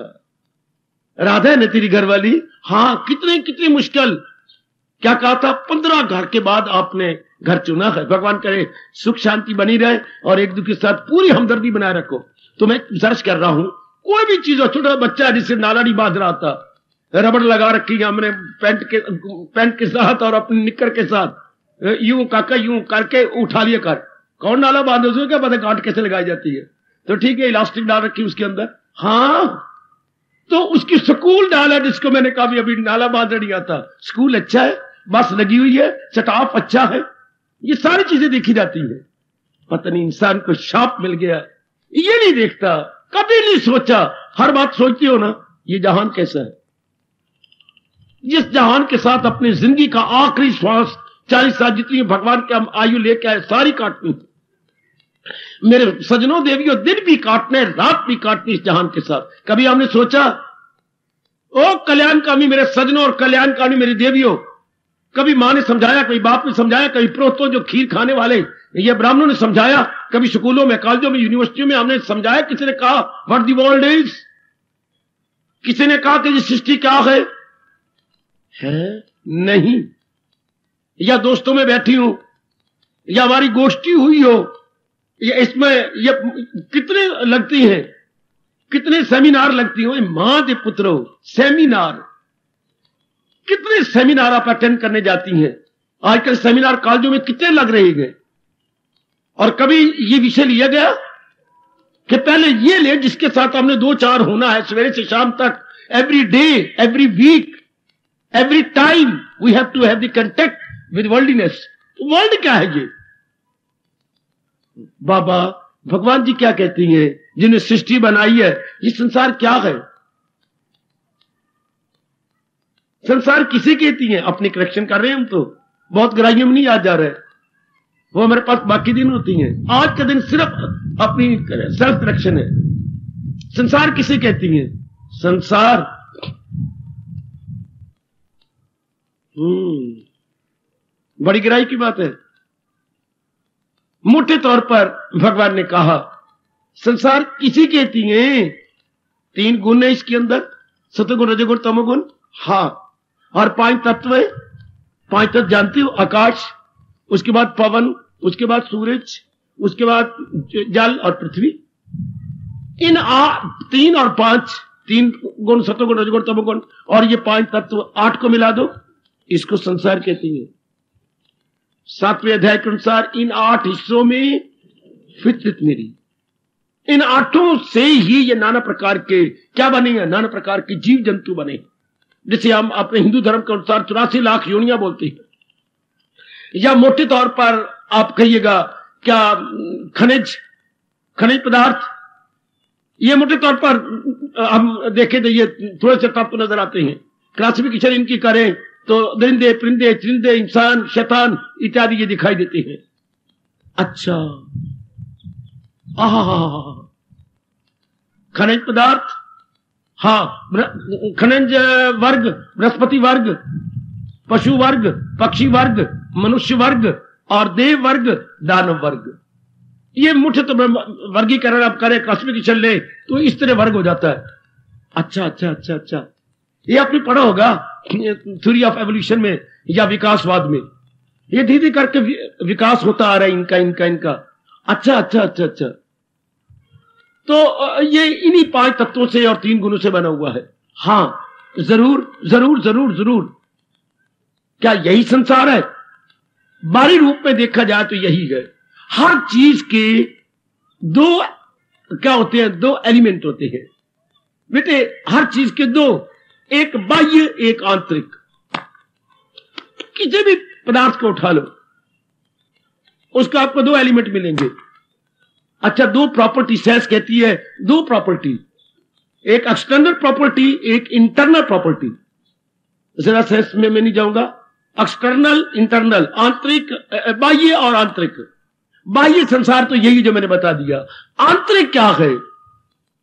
राधा है ना तेरी घरवाली? हाँ, कितने कितनी मुश्किल। क्या कहा था? 15 घर के बाद आपने घर चुना है। भगवान करे सुख शांति बनी रहे और एक दूसरे के साथ पूरी हमदर्दी बनाए रखो। तो मैं सर्च कर रहा हूं, कोई भी चीज हो, छोटा बच्चा जिससे नाला नहीं बांध रहा था, रबड़ लगा रखी है हमने पैंट के साथ और अपनी निक्कर के साथ, यूं काका यूं करके उठा लिया कर। कौन नाला बांधे? उसको क्या पता गांठ कैसे लगाई जाती है। तो ठीक है, इलास्टिक डाल रखी उसके अंदर। हाँ, तो उसकी स्कूल डाला जिसको मैंने कहा भी अभी नाला बांधना नहीं आता। स्कूल अच्छा है, बस लगी हुई है, स्टाफ अच्छा है, ये सारी चीजें देखी जाती है। पता नहीं इंसान को शाप मिल गया, ये नहीं देखता, कभी नहीं सोचा। हर बात सोचती हो ना, ये जहान कैसा है? जिस जहान के साथ अपनी जिंदगी का आखिरी श्वास 40 साल जितनी भगवान के हम आयु लेके आए सारी काटनी। मेरे सजनों देवियों, दिन भी काटने, रात भी काटनी इस जहान के साथ। कभी हमने सोचा, ओ कल्याणकामी मेरे सजनों और कल्याणकामी मेरी देवियों, कभी मां ने समझाया, कभी बाप ने समझाया, कभी प्रोतों जो खीर खाने वाले ये ब्राह्मणों ने समझाया, कभी स्कूलों में, कॉलेजों में, यूनिवर्सिटियों में हमने समझाया? किसी ने कहा व्हाट द वर्ल्ड इज? किसी ने कहा कि ये सृष्टि क्या है? नहीं। या दोस्तों में बैठी हूं, या हमारी गोष्ठी हुई हो, या इसमें ये कितने लगती हैं, कितने सेमिनार लगती हो मां दे पुत्रो। सेमिनार, कितने सेमिनार आप अटेंड करने जाती हैं? आजकल सेमिनार कॉलेजों में कितने लग रहे हैं। और कभी ये विषय लिया गया कि पहले ये ले जिसके साथ हमने 2-4 होना है सवेरे से शाम तक, every day, every week, every time we have to have the contact with worldliness. World क्या है ये? बाबा भगवान जी क्या कहती हैं जिन्हें सृष्टि बनाई है? ये संसार क्या है? संसार किसे कहती हैं? अपनी करेक्शन कर रहे हैं हम, तो बहुत गहराइयों में नहीं याद जा रहे, वो हमारे पास बाकी दिन होती हैं। आज का दिन सिर्फ अपनी सेल्फ करेक्शन है। संसार किसे कहती हैं? संसार बड़ी गहराई की बात है। मोटे तौर पर भगवान ने कहा संसार किसी कहती हैं? 3 गुण है इसके अंदर, सतगुण, रजोगुण, तमोगुण। हाँ, और 5 तत्व है। 5 तत्व जानती हो? आकाश, उसके बाद पवन, उसके बाद सूरज, उसके बाद जल और पृथ्वी। इन 3 और 5, 3 गुण, सतगुण, रजोगुण, तमोगुण, और ये 5 तत्व 8 को मिला दो, इसको संसार कहती है। 7वें अध्याय के अनुसार इन 8 हिस्सों में फितरत मेरी, इन 8 से ही ये नाना प्रकार के क्या बने हैं? नाना प्रकार के जीव जंतु बने, जिसे हम अपने हिंदू धर्म के अनुसार 84 लाख योनियां बोलते हैं। या मोटे तौर पर आप कहिएगा क्या खनिज पदार्थ, ये मोटे तौर पर हम देखें तो ये थोड़े से तत्व नजर आते हैं। क्लासिफिकेशन इनकी करें तो दरिंदे, परिंदे, चरिंदे, इंसान, शैतान इत्यादि ये दिखाई देते हैं। अच्छा, खनिज पदार्थ, हाँ, खनिज वर्ग, बृहस्पति वर्ग, पशु वर्ग, पक्षी वर्ग, मनुष्य वर्ग और देव वर्ग, दानव वर्ग। ये मुख्य तो वर्गीकरण आप करें, क्लासिफिकेशन ले तो इस तरह वर्ग हो जाता है। अच्छा अच्छा अच्छा अच्छा, ये आपने पढ़ा होगा थ्योरी ऑफ एवोल्यूशन में या विकासवाद में। ये धीरे करके विकास होता आ रहा है इनका इनका इनका। अच्छा अच्छा अच्छा अच्छा, तो ये इन्हीं 5 तत्वों से और 3 गुणों से बना हुआ है। हाँ, जरूर जरूर जरूर जरूर। क्या यही संसार है? बाहरी रूप में देखा जाए तो यही है। हर चीज के 2 क्या होते हैं? 2 एलिमेंट होते हैं बेटे, हर चीज के 2, एक बाह्य एक आंतरिक। किसी भी पदार्थ को उठा लो, उसका आपको 2 एलिमेंट मिलेंगे। अच्छा, 2 प्रॉपर्टी साइंस कहती है, 2 प्रॉपर्टी, एक एक्सटर्नल प्रॉपर्टी, एक इंटरनल प्रॉपर्टी। जरा साइंस में मैं नहीं जाऊंगा। एक्सटर्नल, इंटरनल, आंतरिक, बाह्य और आंतरिक। बाह्य संसार तो यही जो मैंने बता दिया। आंतरिक क्या है?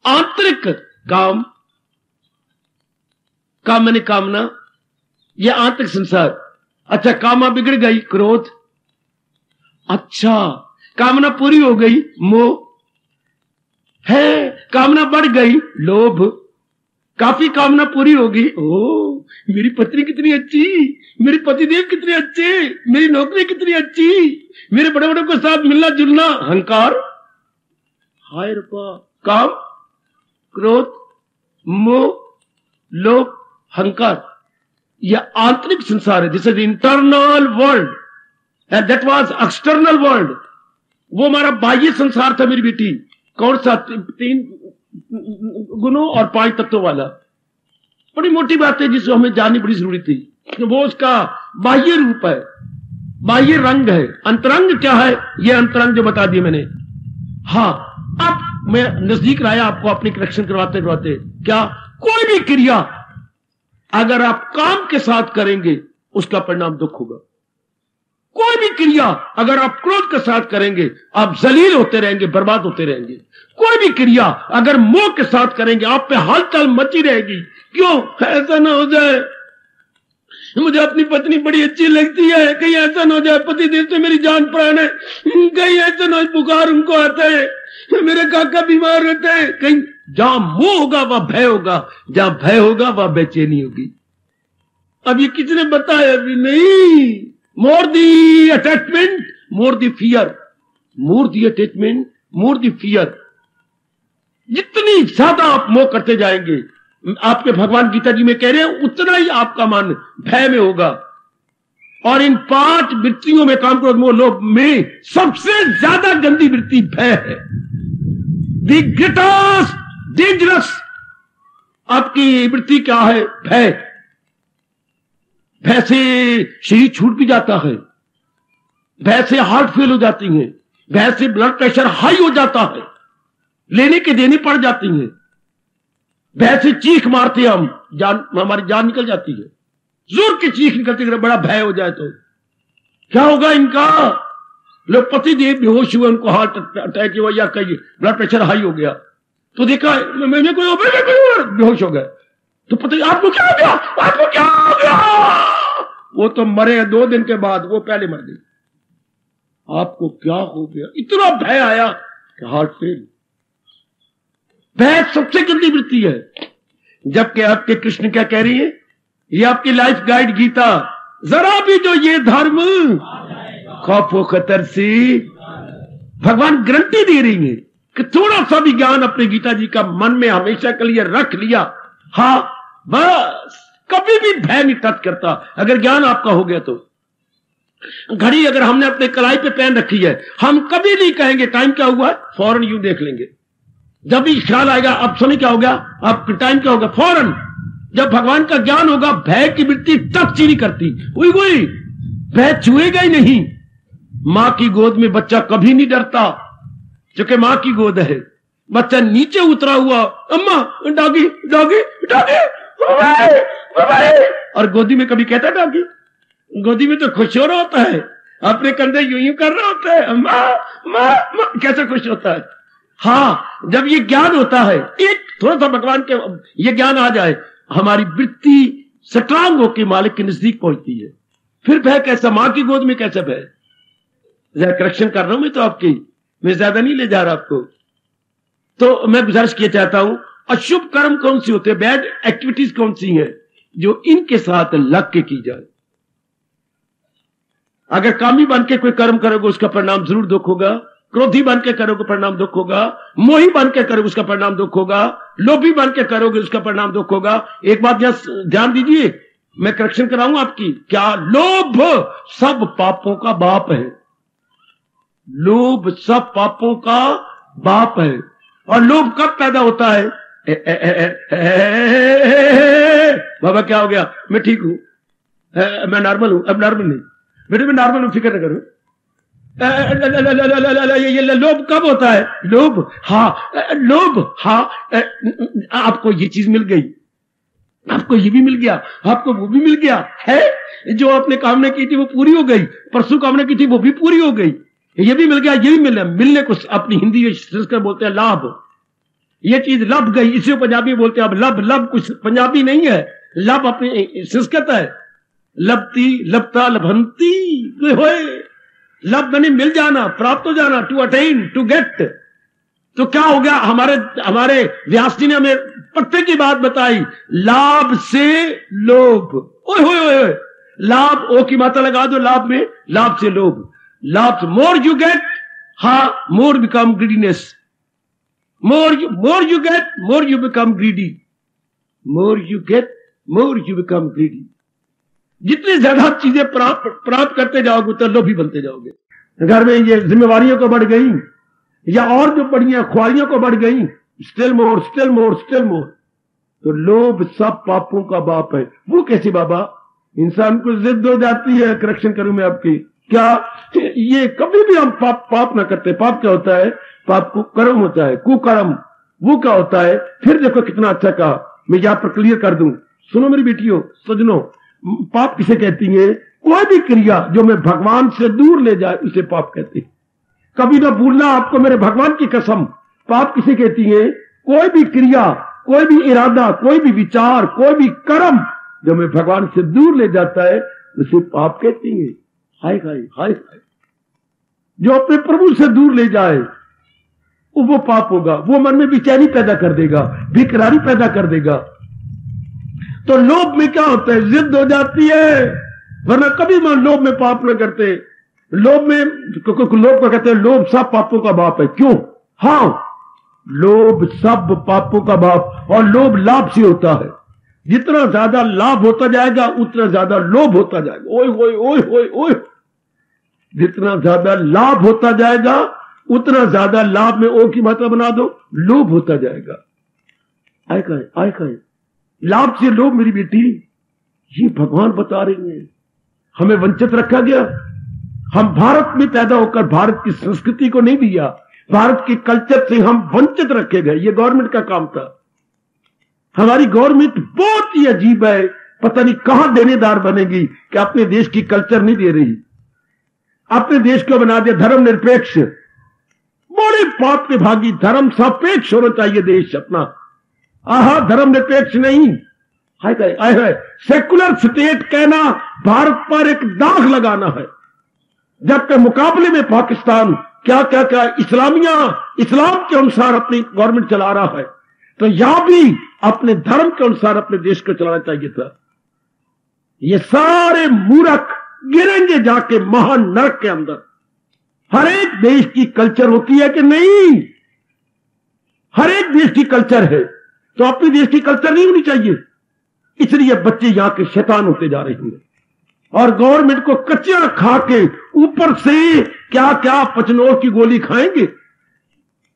आंतरिक काम, काम मैंने कामना, यह आंतरिक संसार। अच्छा, कामा बिगड़ गई, क्रोध, अच्छा, कामना पूरी हो गई, मोह है, कामना बढ़ गई, लोभ, काफी कामना पूरी होगी, ओ मेरी पत्नी कितनी अच्छी, मेरे पतिदेव कितने अच्छे, मेरी नौकरी कितनी अच्छी, मेरे बड़े बड़े के साथ मिलना जुलना, अहंकार, हाय रूपा, काम, क्रोध, मोह, लोभ, अहंकार, यह आंतरिक संसार है। This is internal world and that was external world. वो हमारा बाह्य संसार था मेरी बेटी। कौन सा? 3 गुणों और 5 तत्वों वाला। बड़ी मोटी बात है जिसको हमें जाननी बड़ी जरूरी थी। वो उसका बाह्य रूप है, बाह्य रंग है। अंतरंग क्या है? ये अंतरंग जो बता दिया मैंने। हाँ, अब मैं नजदीक लाया आपको अपनी करेक्शन करवाते करवाते। क्या? कोई भी क्रिया अगर आप काम के साथ करेंगे उसका परिणाम दुख होगा। कोई भी क्रिया अगर आप क्रोध के साथ करेंगे आप जलील होते रहेंगे, बर्बाद होते रहेंगे। कोई भी क्रिया अगर मोह के साथ करेंगे आप पे हलचल मची रहेगी। क्यों? ऐसा ना हो जाए मुझे अपनी पत्नी बड़ी अच्छी लगती है, कहीं ऐसा ना हो जाए पति देव से मेरी जान प्राण है, कहीं ऐसा ना बुखार उनको आता है, मेरे काका बीमार रहते हैं। कहीं जहां मोह होगा वह भय होगा, जहां भय होगा वह बेचैनी होगी। अब ये किसने बताया? अभी नहीं। मोर दी अटैचमेंट, मोर दी फियर, मोर दी अटैचमेंट, मोर दी फियर। जितनी ज्यादा आप मोह करते जाएंगे, आपके भगवान गीता जी में कह रहे हैं, उतना ही आपका मन भय में होगा। और इन 5 वृत्तियों में, काम, क्रोध, मोह, लोभ में सबसे ज्यादा गंदी वृत्ति भय है। द ग्रेटेस्ट डेंजरस आपकी वृत्ति क्या है? भय। भय से शरीर छूट भी जाता है, भय से हार्ट फेल हो जाती है, भय से ब्लड प्रेशर हाई हो जाता है, लेने के देने पड़ जाती है, भय से चीख मारते हम, हमारी जान निकल जाती है, जोर की चीख निकलती है। बड़ा भय हो जाए तो क्या होगा इनका? लोग पति देव बेहोश हुए, उनको हार्ट अटैक हुआ या कहीं ब्लड प्रेशर हाई हो गया, तो देखा मैंने कोई बेहोश हो गया, तो पता आपको क्या हो गया? आपको क्या हो गया? वो तो मरे 2 दिन के बाद, वो पहले मर गई। आपको क्या हो गया? इतना भय आया कि हार्ट फेल। भय सबसे गंदी वृत्ति है। जबकि आपके कृष्ण क्या कह रही है? ये आपकी लाइफ गाइड गीता, जरा भी जो ये धर्म खौफो खतर से, भगवान गारंटी दे रही है कि थोड़ा सा भी ज्ञान अपने गीता जी का मन में हमेशा के लिए रख लिया, हाँ बस कभी भी भय नहीं टच करता। अगर ज्ञान आपका हो गया तो घड़ी अगर हमने अपने कलाई पे पहन रखी है, हम कभी नहीं कहेंगे टाइम क्या हुआ, फौरन यूं देख लेंगे। जब भी ख्याल आएगा अब समय क्या होगा, अब टाइम क्या होगा, फौरन। जब भगवान का ज्ञान होगा भय की वृत्ति टच ही नहीं करती, कोई भय छुएगा ही नहीं। मां की गोद में बच्चा कभी नहीं डरता, क्योंकि मां की गोद है। बच्चा नीचे उतरा हुआ, अम्मा डॉगी डॉगी डॉगी, और गोदी में कभी कहता डॉगी? गोदी में तो खुश हो रहा होता है, अपने कंधे यूं यूं कर रहा होता है, अम्मा मां, कैसा खुश होता है। हाँ, जब ये ज्ञान होता है, एक थोड़ा सा भगवान के ये ज्ञान आ जाए, हमारी वृत्ति स्ट्रांग होकर मालिक के नजदीक पहुंचती है। फिर भय कैसा? मां की गोद में कैसा भय? करेक्शन कर रहा हूं मैं तो आपकी, मैं ज्यादा नहीं ले जा रहा आपको। तो मैं गुजारिश किया चाहता हूं, अशुभ कर्म कौन सी होते हैं, बैड एक्टिविटीज कौन सी हैं जो इनके साथ लग के की जाए। अगर कामी बन के कोई कर्म करोगे उसका परिणाम जरूर दुख होगा, क्रोधी बन के करोगे परिणाम दुख होगा, मोही बन के करोगे उसका परिणाम दुख होगा, लोभी बन के करोगे उसका परिणाम दुख होगा। एक बात यहां ध्यान दीजिए, मैं करेक्शन कराऊंगा आपकी। क्या? लोभ सब पापों का बाप है। लोभ सब पापों का बाप है। और लोभ कब पैदा होता है? बाबा क्या हो गया? मैं ठीक हूं, मैं नॉर्मल हूं। अब नॉर्मल नहीं बेटे, मैं नॉर्मल हूं, फिक्र न करो। ये लोभ कब होता है? लोभ, हाँ लोभ, हाँ आपको ये चीज मिल गई, आपको ये भी मिल गया, आपको वो भी मिल गया है। जो आपने कामना की थी वो पूरी हो गई, परसों कामना की थी वो भी पूरी हो गई, ये भी मिल गया, ये भी मिल गया। मिलने को अपनी हिंदी में संस्कृत बोलते हैं लाभ। ये चीज लभ गई, इसे पंजाबी बोलते हैं। अब लब लब कुछ पंजाबी नहीं है, लब अपनी संस्कृत है। लबती लबता लभंती होए, लव यानी मिल जाना, प्राप्त हो जाना, टू अटेन, टू गेट। तो क्या हो गया, हमारे व्यास जी ने हमें पत्ते की बात बताई, लाभ से लोभ। ओए होए होए, लाभ, ओ की मात्रा लगा दो लाभ में, लाभ से लोभ। लाभ से मोर यू गेट, हा more become greediness. More you get, more you become greedy. More you get, more you become greedy. जितनी ज्यादा चीजें प्राप्त करते जाओगे उतना लोभी बनते जाओगे। घर में ये जिम्मेवारियों को बढ़ गई या और जो बढ़िया ख्वाहियों को बढ़ गई, still more, still more, still more. तो लोभ सब पापों का बाप है। वो कैसे बाबा? इंसान को जिद हो जाती है, करेक्शन करूं मैं आपकी, क्या ये कभी भी हम पाप ना करते। पाप क्या होता है? पाप को कर्म होता है, कुकर्म। वो क्या होता है? फिर देखो कितना अच्छा कहा, मैं यहां पर क्लियर कर दूं। सुनो मेरी बेटियों, सजनों, पाप किसे कहती है? कोई भी क्रिया जो मैं भगवान से दूर ले जाए उसे पाप कहते हैं। कभी ना भूलना आपको, मेरे भगवान की कसम। पाप किसे कहती है? कोई भी क्रिया, कोई भी इरादा, कोई भी विचार, कोई भी कर्म जो मैं भगवान से दूर ले जाता है उसे पाप कहती है। हाय हाय हाय हाय। जो अपने प्रभु से दूर ले जाए वो पाप होगा। वो मन में बेचैनी पैदा कर देगा, बेकरारी पैदा कर देगा। तो लोभ में क्या होता है? जिद हो जाती है, वरना कभी मन लोभ में पाप न करते। लोभ में लोभ को कहते हैं लोभ सब पापों का बाप है। क्यों? हाँ, लोभ सब पापों का बाप। और लोभ लाभ से होता है। जितना ज्यादा लाभ होता जाएगा उतना ज्यादा लोभ होता जाएगा। ओए ओए ओए ओए ओए, जितना ज्यादा लाभ होता जाएगा उतना ज्यादा लाभ में ओ की मात्रा बना दो, लोभ होता जाएगा। आए कहे लाभ से लोभ। मेरी बेटी, ये भगवान बता रही है, हमें वंचित रखा गया। हम भारत में पैदा होकर भारत की संस्कृति को नहीं दिया, भारत के कल्चर से हम वंचित रखे गए। ये गवर्नमेंट का काम था। हमारी गवर्नमेंट बहुत ही अजीब है, पता नहीं कहां देनेदार बनेगी कि अपने देश की कल्चर नहीं दे रही। अपने देश को बना दिया धर्मनिरपेक्ष। बड़े पाप के भागी, धर्म सापेक्ष होना चाहिए देश अपना। आहा, धर्मनिरपेक्ष नहीं। हाय हाय, सेकुलर स्टेट कहना भारत पर एक दाग लगाना है। जबकि मुकाबले में पाकिस्तान क्या क्या क्या इस्लाम के अनुसार अपनी गवर्नमेंट चला रहा है, तो यहां भी अपने धर्म के अनुसार अपने देश को चलाना चाहिए था। ये सारे मूर्ख गिरेंगे जाके महान नरक के अंदर। हर एक देश की कल्चर होती है कि नहीं? हर एक देश की कल्चर है, तो अपने देश की कल्चर नहीं होनी चाहिए। इसलिए बच्चे यहां के शैतान होते जा रहे हैं और गवर्नमेंट को कच्चा खा के ऊपर से क्या क्या पचनोर की गोली खाएंगे।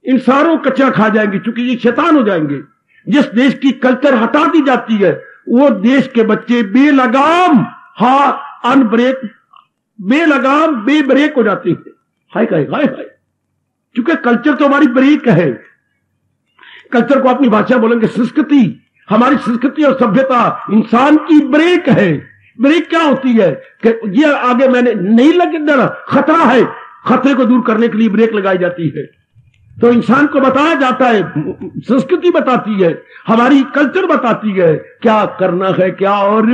इन सारों कच्चा खा जाएंगे क्योंकि ये शैतान हो जाएंगे। जिस देश की कल्चर हटा दी जाती है वो देश के बच्चे बेलगाम, अनब्रेक, बेलगाम बेब्रेक हो जाते हैं। हाय हाय हाय हाय, क्योंकि कल्चर तो हमारी ब्रेक है। कल्चर को अपनी भाषा बोलेंगे संस्कृति। हमारी संस्कृति और सभ्यता इंसान की ब्रेक है। ब्रेक क्या होती है कि ये आगे मैंने नहीं लगना, खतरा है, खतरे को दूर करने के लिए ब्रेक लगाई जाती है। तो इंसान को बताया जाता है, संस्कृति बताती है, हमारी कल्चर बताती है क्या करना है क्या और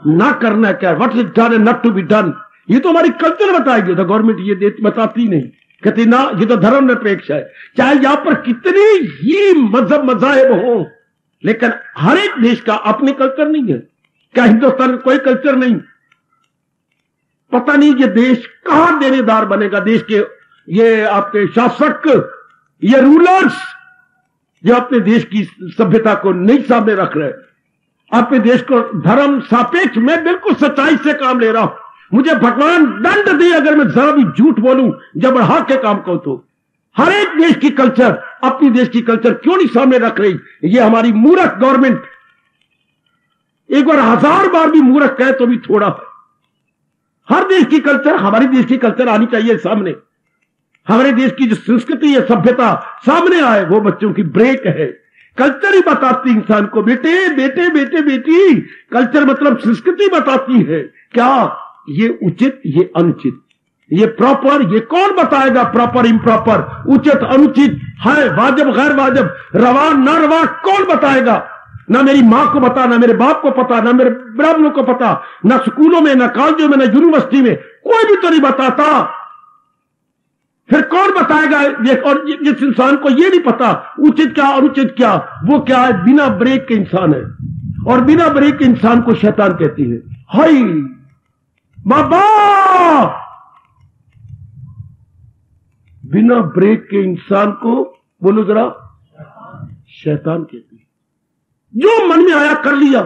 ना करना क्या, what is done and not to be done. ये तो हमारी कल्चर बताएगी। तो गवर्नमेंट ये बताती नहीं, कहती ना ये तो धर्मनिरपेक्ष है। चाहे यहां पर कितनी ही मजाहब हो, लेकिन हर एक देश का अपनी कल्चर नहीं है। क्या हिंदुस्तान में कोई कल्चर नहीं? पता नहीं ये देश कहां देनेदार बनेगा। देश के ये आपके शासक, ये रूलर्स जो अपने देश की सभ्यता को नहीं सामने रख रहे, अपने देश को धर्म सापेक्ष। मैं बिल्कुल सच्चाई से काम ले रहा हूं। मुझे भगवान दंड दे अगर मैं जरा भी झूठ बोलूं, जब बढ़ा के काम को। तो हर एक देश की कल्चर, अपनी देश की कल्चर क्यों नहीं सामने रख रही? ये हमारी मूर्ख गवर्नमेंट। एक बार 1000 बार भी मूर्ख कहे तो भी थोड़ा है। हर देश की कल्चर, हमारी देश की कल्चर आनी चाहिए सामने। हमारे देश की जो संस्कृति है, सभ्यता सामने आए। वो बच्चों की ब्रेक है। कल्चर ही बताती इंसान को, बेटे बेटे बेटे बेटी, कल्चर मतलब संस्कृति बताती है। क्या ये उचित, ये अनुचित, ये प्रॉपर, ये कौन बताएगा? प्रॉपर इम्प्रॉपर, उचित अनुचित है, वाजिब गैर वाजिब, रवा ना रवा, कौन बताएगा? ना मेरी मां को पता, ना मेरे बाप को पता, ना मेरे ब्राह्मणों को पता, ना स्कूलों में, ना कॉलेजों में, ना यूनिवर्सिटी में, कोई भी तो नहीं बताता। फिर कौन बताएगा ये? और जिस इंसान को ये नहीं पता उचित क्या अनुचित क्या, वो क्या है? बिना ब्रेक के इंसान है, और बिना ब्रेक के इंसान को शैतान कहती है। हाय बाबा, बिना ब्रेक के इंसान को बोलो जरा शैतान कहती है। जो मन में आया कर लिया।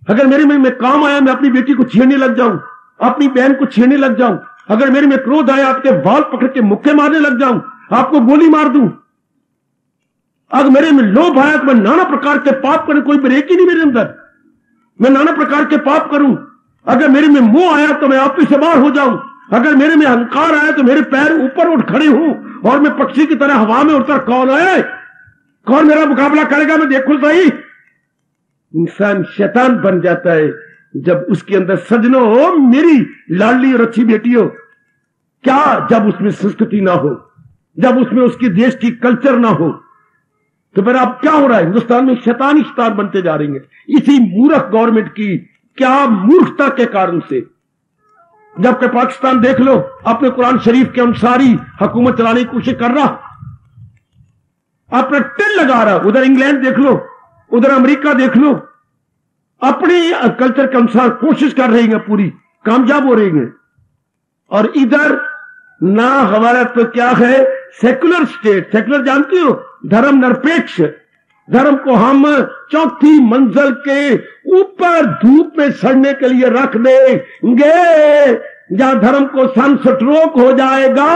अगर मेरे में काम आया, मैं अपनी बेटी को छेड़ने लग जाऊं, अपनी बहन को छेड़ने लग जाऊं, अगर मेरे में क्रोध आया आपके बाल पकड़ के मुक्के मारने लग जाऊं, आपको गोली मार दूं, अगर मेरे में लोभ आया तो मैं नाना प्रकार के पाप करूं, कोई ब्रेक ही नहीं मेरे अंदर, मैं नाना प्रकार के पाप करूं। अगर मेरे में मोह आया तो मैं आपस से बाहर हो जाऊं, अगर मेरे में अहंकार आया तो मेरे पैर ऊपर उठ खड़े हूं और मैं पक्षी की तरह हवा में उड़कर कौन है, कौन मेरा मुकाबला करेगा, मैं देखूं सही। इंसान शैतान बन जाता है जब उसके अंदर सजनों हो, मेरी लाडली और अच्छी बेटी हो, क्या जब उसमें संस्कृति ना हो, जब उसमें उसकी देश की कल्चर ना हो, तो फिर अब क्या हो रहा है? हिंदुस्तान में शैतान ही शैतान बनते जा रही है, इसी मूर्ख गवर्नमेंट की क्या मूर्खता के कारण से। जबकि पाकिस्तान देख लो, अपने कुरान शरीफ के अनुसार ही हुकूमत चलाने की कोशिश कर रहा, अपना टिल लगा रहा। उधर इंग्लैंड देख लो, उधर अमेरिका देख लो, अपने कल्चर के अनुसार कोशिश कर रही है, पूरी कामयाब हो रही है। और इधर ना हमारा तो क्या है, सेकुलर स्टेट। सेकुलर जानती हो, धर्म निरपेक्ष। धर्म को हम चौथी मंजिल के ऊपर धूप में सड़ने के लिए रख देंगे, जहां धर्म को सनस्ट्रोक हो जाएगा।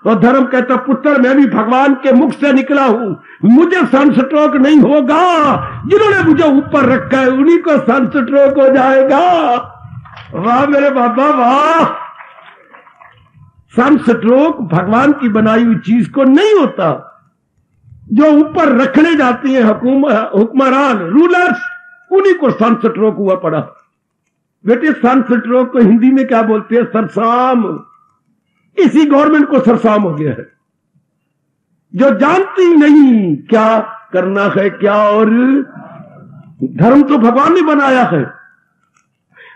और धर्म कहता, पुत्र मैं भी भगवान के मुख से निकला हूं, मुझे सनस्ट्रोक नहीं होगा, जिन्होंने मुझे ऊपर रखा है उन्हीं को सनस्ट्रोक हो जाएगा। वाह मेरे बाबा वाह। सनस्ट्रोक भगवान की बनाई हुई चीज को नहीं होता, जो ऊपर रखने जाती है हुक्मरान रूलर्स, उन्हीं को सनस्ट्रोक हुआ पड़ा। बेटे सनस्ट्रोक को हिंदी में क्या बोलते हैं? सरसाम। इसी गवर्नमेंट को सरसाम हो गया है, जो जानती नहीं क्या करना है क्या। और धर्म तो भगवान ने बनाया है।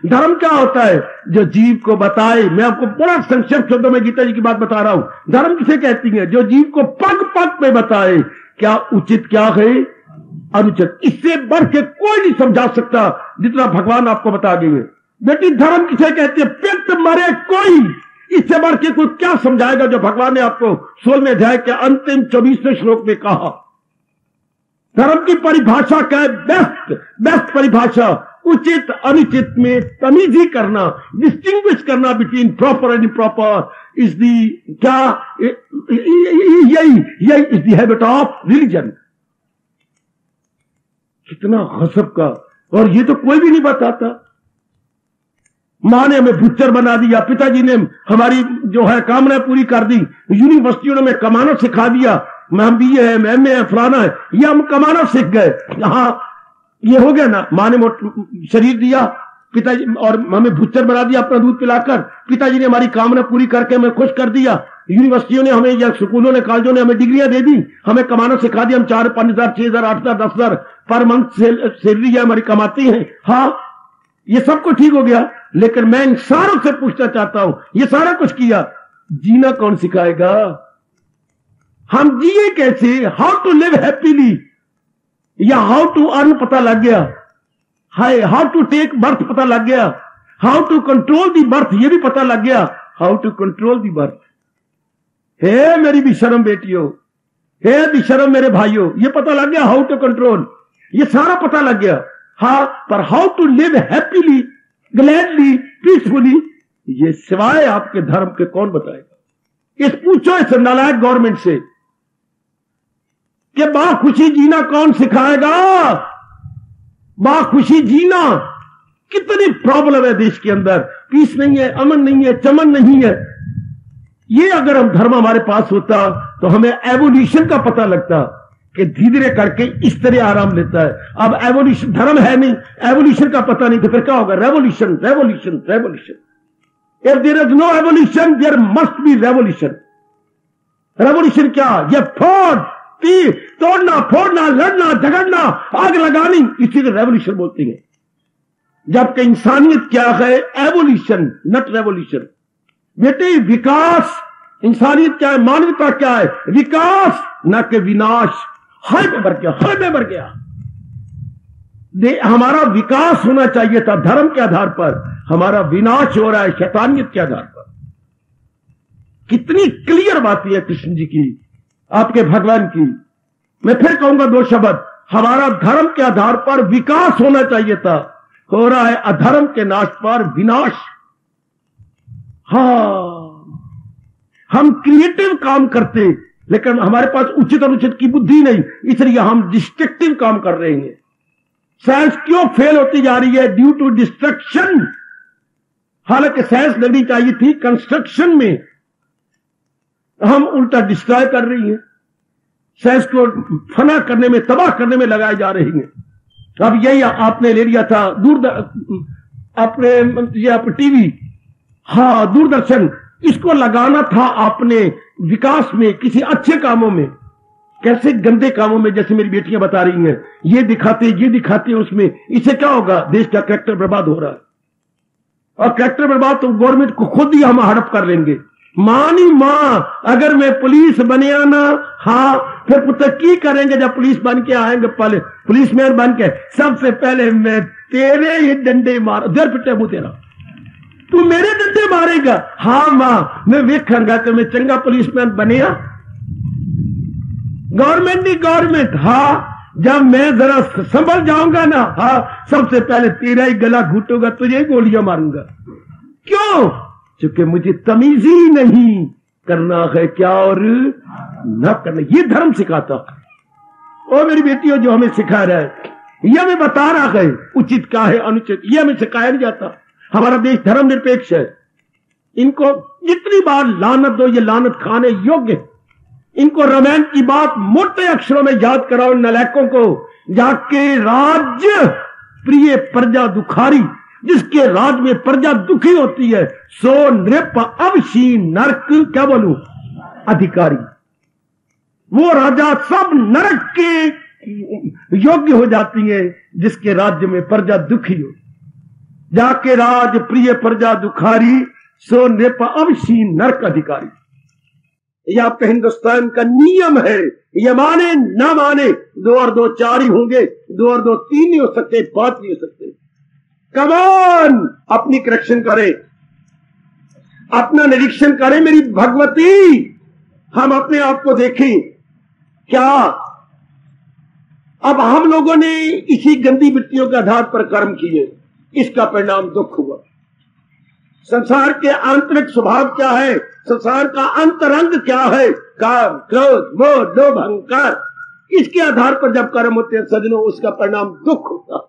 धर्म क्या होता है? जो जीव को बताए। मैं आपको बड़ा संक्षिप्त शब्दों में गीता जी की बात बता रहा हूं। धर्म किसे कहती है? जो जीव को पग पग पे बताए क्या उचित क्या है अनुचित। इससे बढ़ के कोई नहीं समझा सकता जितना भगवान आपको बता गए। बेटी धर्म किसे कहती है? पित मरे कोई, इससे बढ़ के कोई क्या समझाएगा जो भगवान ने आपको 16वें अध्याय के अंतिम 24वें श्लोक में कहा। धर्म की परिभाषा क्या है? बेस्ट परिभाषा उचित अनुचित में तमीजी करना, डिस्टिंग्विश करना between proper and improper is the क्या, यही is the habit of religion. कितना गजब का। और ये तो कोई भी नहीं बताता। मां ने हमें बुच्चर बना दिया, पिताजी ने हमारी जो है कामना पूरी कर दी, यूनिवर्सिटियों ने हमें कमाना सिखा दिया, हम BA है, MA है, फलाना है, ये हम कमाना सीख गए। हाँ ये हो गया ना, मां ने शरीर दिया पिताजी और हमें भुच्चर बना दिया अपना दूध पिलाकर, पिताजी ने हमारी कामना पूरी करके हमें खुश कर दिया, यूनिवर्सिटियों ने हमें या स्कूलों ने कॉलेजों ने हमें डिग्रियां दे दी, हमें कमाना सिखा दिया, हम 4, 5 हजार, 6 हजार, 8 हजार, 10 हजार पर मंथ सैलरी है हमारी कमाती है। हाँ ये सब कुछ ठीक हो गया, लेकिन मैं इन सारों से पूछना चाहता हूं, ये सारा कुछ किया, जीना कौन सिखाएगा? हम जिए कैसे? हाउ टू लिव हैप्पीली या हाउ टू अर्न पता लग गया, हाउ टू टेक बर्थ पता लग गया, how to control the birth ये भी पता लग गया, how to control the birth. हे मेरी बेशरम बेटियों, हे बेशरम मेरे भाइयों, ये पता लग गया हाउ टू कंट्रोल, ये सारा पता लग गया। हाँ पर how to live happily, gladly, peacefully, ये सिवाय आपके धर्म के कौन बताएगा? इस पूछो इस नालायक गवर्नमेंट से कि बाखुशी जीना कौन सिखाएगा? बाखुशी जीना कितनी प्रॉब्लम है देश के अंदर, पीस नहीं है, अमन नहीं है, चमन नहीं है। ये अगर हम धर्म हमारे पास होता तो हमें एवोल्यूशन का पता लगता कि धीरे धीरे करके इस तरह आराम लेता है। अब एवोल्यूशन धर्म है नहीं, एवोल्यूशन का पता नहीं, तो फिर क्या होगा? Revolution revolution revolution. If there is no evolution there must be revolution. Revolution क्या? ये तोड़ना, फोड़ना, लड़ना, झगड़ना, आग लगानी, इसी को रेवोल्यूशन बोलते हैं। जबकि इंसानियत क्या है? Evolution not revolution. बेटे विकास इंसानियत क्या है, मानवता क्या है, विकास न कि विनाश। हाय में मर गया, हाय में मर गया। हमारा विकास होना चाहिए था धर्म के आधार पर, हमारा विनाश हो रहा है शैतानियत के आधार पर। कितनी क्लियर बातें है कृष्ण जी की, आपके भगवान की। मैं फिर कहूंगा दो शब्द, हमारा धर्म के आधार पर विकास होना चाहिए था, हो रहा है अधर्म के नाश पर विनाश। हम क्रिएटिव काम करते, लेकिन हमारे पास उचित अनुचित की बुद्धि नहीं, इसलिए हम डिस्ट्रक्टिव काम कर रहे हैं। साइंस क्यों फेल होती जा रही है? Due to destruction. हालांकि साइंस लगनी चाहिए थी कंस्ट्रक्शन में, हम उल्टा डिस्ट्रॉय कर रही हैं। साइंस को फना करने में, तबाह करने में लगाए जा रही हैं। अब यही आपने ले लिया था आपने टीवी, दूरदर्शन, इसको लगाना था आपने विकास में, किसी अच्छे कामों में। कैसे गंदे कामों में, जैसे मेरी बेटियां बता रही हैं, ये दिखाते उसमें, इससे क्या होगा? देश का कैरेक्टर बर्बाद हो रहा है। और कैरेक्टर बर्बाद तो गवर्नमेंट को खुद ही हम हड़प कर लेंगे। मानी मां, अगर मैं पुलिस बनिया ना, फिर पुत्र की करेंगे जब पुलिस बन के आएंगे, पहले पुलिसमैन बन के सबसे पहले मैं तेरे ही डंडे मार, देर पिटे मुंह तेरा, तू मेरे डंडे मारेगा। मां, मैं वेखंगा कि मैं चंगा पुलिसमैन बनिया। गवर्नमेंट नहीं गवर्नमेंट, जब मैं जरा संभल जाऊंगा ना, सबसे पहले तेरा ही गला घूटूंगा, तुझे गोलियां मारूंगा। क्यों? क्योंकि मुझे तमीज ही नहीं, करना है क्या और न करना। ये धर्म सिखाता है। और मेरी बेटियों, जो हमें सिखा रहा है, यह हमें बता रहा है उचित क्या है, अनुचित, यह हमें सिखाया नहीं जाता। हमारा देश धर्म निरपेक्ष है। इनको जितनी बार लानत दो, ये लानत खाने योग्य। इनको रामायण की बात मोटे अक्षरों में याद कराओ नलायकों को, जाके राज्य प्रिय प्रजा दुखारी, जिसके राज में प्रजा दुखी होती है, सो नृप अवशी नरक, क्या बोलूं, अधिकारी। वो राजा सब नरक के योग्य हो जाती है जिसके राज्य में प्रजा दुखी हो। जाके राज प्रिय प्रजा दुखारी, सो नृप अवशी नरक अधिकारी। यह आपका हिंदुस्तान का नियम है। यह माने ना माने, 2 और 2 4 ही होंगे, 2 और 2 3 नहीं हो सकते, 5 नहीं हो सकते। कमान अपनी करेक्शन करे, अपना निरीक्षण करें मेरी भगवती। हम अपने आप को देखें। क्या अब हम लोगों ने इसी गंदी वृत्तियों के आधार पर कर्म किए, इसका परिणाम दुख हुआ। संसार के आंतरिक स्वभाव क्या है, संसार का अंतरंग क्या है, काम क्रोध मोह लोभ अहंकार, इसके आधार पर जब कर्म होते हैं सजनों, उसका परिणाम दुख होता,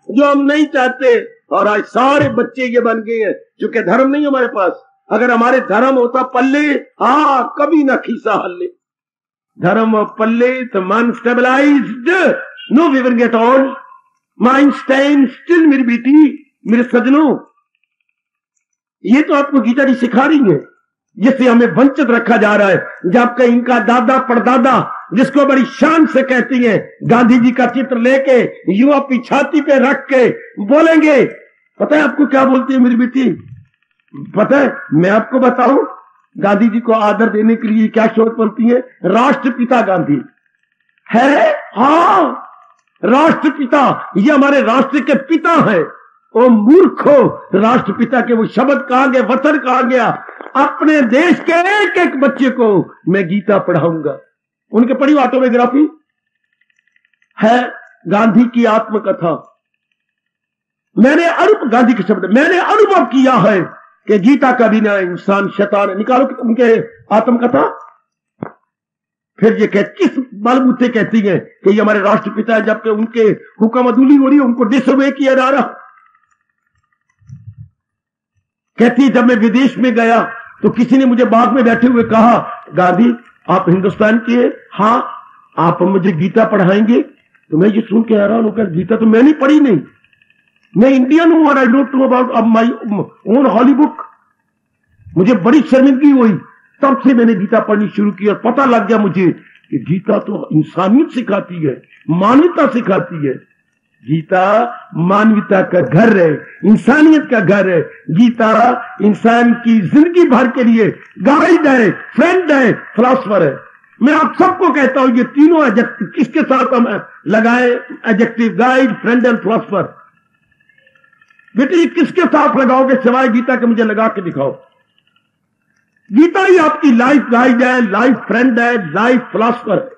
जो हम नहीं चाहते। और आज सारे बच्चे ये बन गए हैं, क्योंकि धर्म नहीं हमारे पास। अगर हमारे धर्म होता पल्ले, कभी ना खीसा हल्ले। धर्म पल्ले तो मन stabilized, no we will get on, mind stand still. मेरी बेटी, मेरे सजनों, ये तो आपको गीता जी सिखा रही है, जिससे हमें वंचित रखा जा रहा है। जबकि इनका दादा परदादा, जिसको बड़ी शान से कहती हैं, गांधी जी का चित्र लेके युवा की छाती पे रख के बोलेंगे। पता है आपको क्या बोलती है मेरी बेटी? पता है? मैं आपको बताऊं, गांधी जी को आदर देने के लिए क्या शोध बोलती है? राष्ट्रपिता गांधी है। राष्ट्रपिता, ये हमारे राष्ट्र के पिता है। ओ मूर्खो, राष्ट्रपिता के वो शब्द कहा गया, वचन कहा गया, अपने देश के एक एक बच्चे को मैं गीता पढ़ाऊंगा। उनके पढ़ी ऑटोबायोग्राफी है, गांधी की आत्मकथा। मैंने गांधी के शब्द, मैंने अनुभव किया है कि गीता का बिना इंसान शैतान। निकालो उनके आत्मकथा। फिर ये किस बलबूते कहती है कि ये हमारे राष्ट्रपिता है, जबकि उनके हुक्म अदूली हो रही है, उनको डिसोबे किया जा रहा। कहती जब मैं विदेश में गया तो किसी ने मुझे बाग में बैठे हुए कहा, गांधी आप हिंदुस्तान के हैं, आप मुझे गीता पढ़ाएंगे? तो मैं ये सुन के हैरान होकर, गीता तो मैंने पढ़ी नहीं, मैं इंडियन हूं और I don't know about my own holy book. मुझे बड़ी शर्मिंदगी हुई। तब से मैंने गीता पढ़नी शुरू की और पता लग गया मुझे कि गीता तो इंसानियत सिखाती है, मानवता सिखाती है। गीता मानवता का घर है, इंसानियत का घर है। गीता इंसान की जिंदगी भर के लिए गाइड है, फ्रेंड है, फिलॉसफर है। मैं आप सबको कहता हूं ये तीनों एडजेक्टिव किसके साथ हम लगाए, adjective guide, friend and philosopher. बेटे ये किसके साथ लगाओगे सिवाय गीता के? मुझे लगा के दिखाओ। गीता ही आपकी लाइफ गाइड है, लाइफ फ्रेंड है, लाइफ फिलॉसफर है।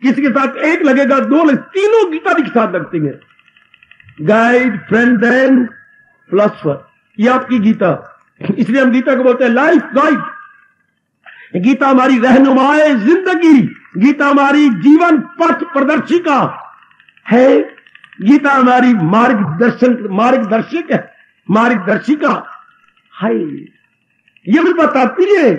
किसी के साथ एक लगेगा, दो तीनों गीता के साथ लगती है, गाइड, फ्रेंड एंड फिलॉसफर। ये आपकी गीता, इसलिए हम गीता को बोलते हैं लाइफ गाइड। गीता हमारी रहनुमाए जिंदगी, गीता हमारी जीवन पथ प्रदर्शिका है, गीता हमारी मार्गदर्शक है, मार्गदर्शिका है। ये भी बताती है,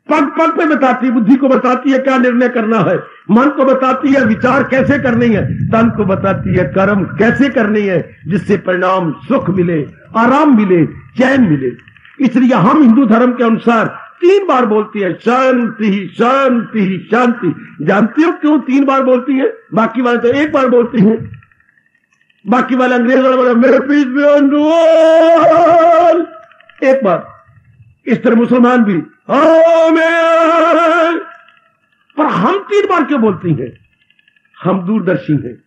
पग पग पे बताती है, बुद्धि को बताती है क्या निर्णय करना है, मन को बताती है विचार कैसे करनी है, तन को बताती है कर्म कैसे करनी है जिससे परिणाम सुख मिले, आराम मिले, चैन मिले। इसलिए हम हिंदू धर्म के अनुसार 3 बार बोलती है शांति शांति शांति। जानती हो क्यों 3 बार बोलती है? बाकी वाले तो 1 बार बोलती हैं। बाकी वाले अंग्रेज वाले बोले मेरे पीस में 1 बार। इस तरह मुसलमान भी आमीन। पर हम 3 बार क्यों बोलती हैं? हम दूरदर्शी हैं।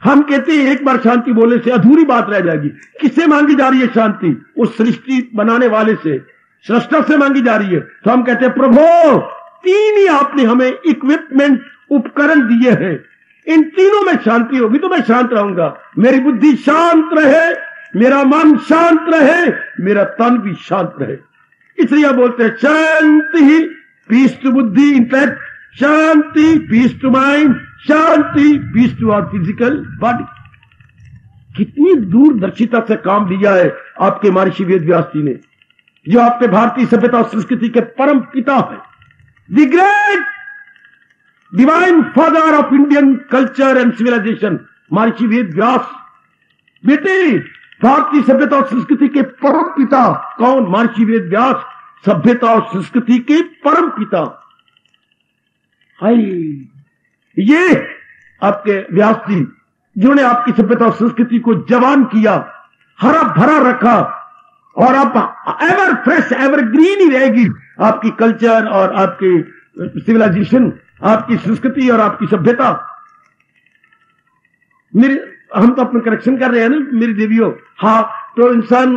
हम कहते हैं 1 बार शांति बोलने से अधूरी बात रह जाएगी। किससे मांगी जा रही है शांति? उस सृष्टि बनाने वाले से, सृष्टा से मांगी जा रही है। तो हम कहते हैं प्रभु 3 ही आपने हमें इक्विपमेंट, उपकरण दिए हैं, इन तीनों में शांति होगी तो मैं शांत रहूंगा। मेरी बुद्धि शांत रहे, मेरा मन शांत रहे, मेरा तन भी शांत रहे। इसलिए बोलते हैं शांति ही, पीस टू बुद्धि, इंटेलेक्ट, शांति पीस टू माइंड, शांति peace to our physical body. कितनी दूरदर्शिता से काम लिया है आपके महर्षि वेद व्यास जी ने, जो आपके भारतीय सभ्यता और संस्कृति के परम पिता है, the great divine father of Indian culture and civilisation, Maharshi Ved व्यास। बेटे भारतीय सभ्यता और संस्कृति के परम पिता कौन? महर्षि वेद व्यास, सभ्यता और संस्कृति के परम पिता। हाय, ये आपके व्यास जी जिन्होंने आपकी सभ्यता और संस्कृति को जवान किया, हरा भरा रखा, और आप एवर फ्रेश, एवर ग्रीन ही रहेगी आपकी कल्चर और आपकी सिविलाइजेशन, आपकी संस्कृति और आपकी सभ्यता। हम तो अपना करेक्शन कर रहे हैं ना मेरी देवियों। हाँ, तो इंसान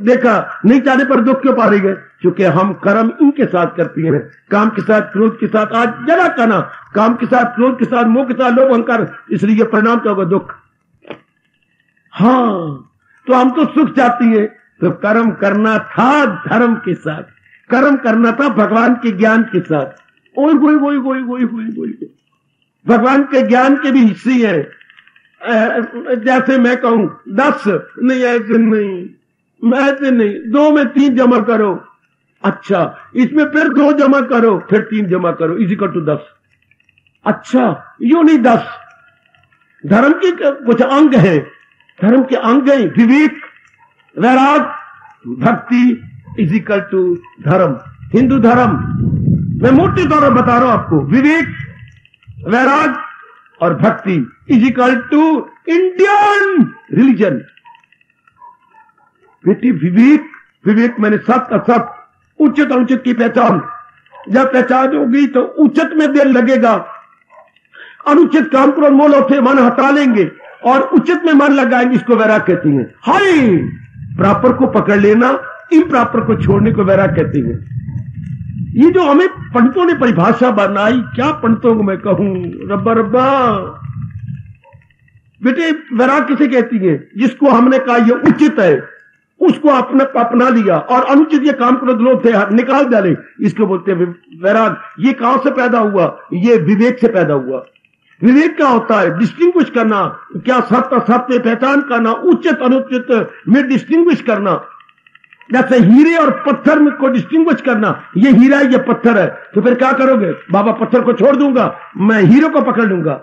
देखा नहीं चाहने पर दुख क्यों पा रही है? क्योंकि हम कर्म इनके साथ करती हैं, काम के साथ, क्रोध के साथ, आज जरा करना, काम के साथ, क्रोध के साथ, मोह के साथ, लोभ अहंकार, इसलिए परिणाम क्या होगा? दुख। हाँ, तो हम तो सुख चाहती है, तो कर्म करना था धर्म के साथ, कर्म करना था भगवान के ज्ञान के साथ। ओए गोई गोई गोई गोई गोई गोई, भगवान के ज्ञान के भी हिस्से हैं। जैसे मैं कहूं 10, नहीं ऐसे नहीं, ऐसे नहीं, 2 में 3 जमा करो, अच्छा इसमें फिर 2 जमा करो, फिर 3 जमा करो, इक्वल टू 10। अच्छा यूं नहीं 10। धर्म के कुछ अंग हैं, धर्म के अंग हैं विवेक, वैराग, भक्ति इक्वल टू धर्म। हिंदू धर्म मैं मोटे तौर पर बता रहा हूं आपको, विवेक, वैराग और भक्ति is equal to Indian religion. बेटी विवेक, विवेक मैंने सत्य असत, उचित अनुचित की पहचान। जब पहचान होगी तो उचित में दिल लगेगा, अनुचित काम को मोल से मन हटा लेंगे और उचित में मन लगाएंगे, इसको वैराग कहती हैं। हाय, प्रॉपर को पकड़ लेना, इम्प्रॉपर को छोड़ने को वैराग कहती हैं। ये जो हमें पंडितों ने परिभाषा बनाई, क्या पंडितों को मैं कहूं, रब्बा रब्बा। बेटे वैराग किसे कहती है? जिसको हमने कहा ये उचित है, उसको अपना लिया, और अनुचित ये काम को लोग थे निकाल डाले, इसको बोलते हैं वैराग। ये कहां से पैदा हुआ? ये विवेक से पैदा हुआ। विवेक क्या होता है? डिस्टिंग्विश करना, क्या सत्य असत्य पहचान करना, उचित अनुचित में डिस्टिंग्विश करना। जैसे हीरे और पत्थर में को डिस्टिंग्विश करना, ये हीरा है, ये पत्थर है, तो फिर क्या करोगे? बाबा पत्थर को छोड़ दूंगा, मैं हीरे को पकड़ लूंगा।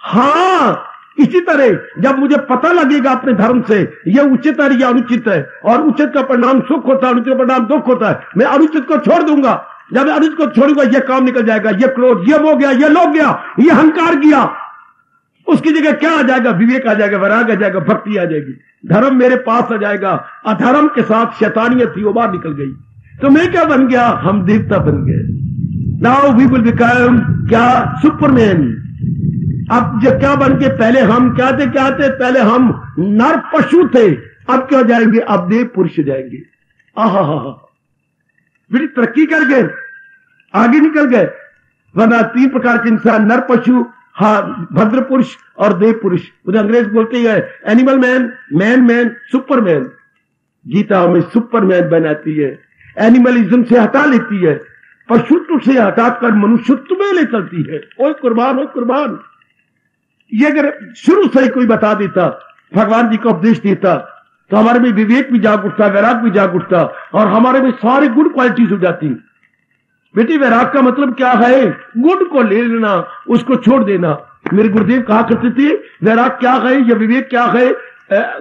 हाँ, इसी तरह जब मुझे पता लगेगा अपने धर्म से ये उचित है या अनुचित है, और उचित का परिणाम सुख होता है, अनुचित का परिणाम दुख होता है, मैं अनुचित को छोड़ दूंगा। जब मैं अनुचित को छोड़ूंगा, ये काम निकल जाएगा, ये क्रोध, ये वो गया, ये लोभ गया, ये अहंकार गया। उसकी जगह क्या आ जाएगा? विवेक आ जाएगा, वैराग आ जाएगा, भक्ति आ जाएगी, धर्म मेरे पास आ जाएगा। अधर्म के साथ शैतानियत थी, वो बाहर निकल गई। तो मैं क्या बन गया? हम देवता बन गए। नाउ वी विल बिकम क्या? सुपरमैन। अब जब क्या बन के? पहले हम क्या थे? पहले हम नर पशु थे, अब क्या जाएंगे? अब देव पुरुष जाएंगे। आहा, बड़ी तरक्की कर गए, आगे निकल गए। वरना 3 प्रकार के इंसान, नर पशु, हाँ, भद्र पुरुष और देव पुरुष। उन्हें अंग्रेज बोलते हैं animal man, man, superman. Gita हमें सुपरमैन बनाती है, एनिमलिज्म से हटा लेती है, पशुत्व से हटाकर मनुष्यत्व में ले चलती है। ओए कुर्बान, ओए कुर्बान। ये अगर शुरू से ही कोई बता देता, भगवान जी को उपदेश देता, तो हमारे में विवेक भी जाग उठता, वैराग भी जाग उठता, और हमारे में सारी गुड क्वालिटीज हो जाती। बेटी, वैराग का मतलब क्या है? गुड को ले लेना, उसको छोड़ देना। मेरे गुरुदेव कहा करते थे, वैराग क्या है या विवेक क्या है?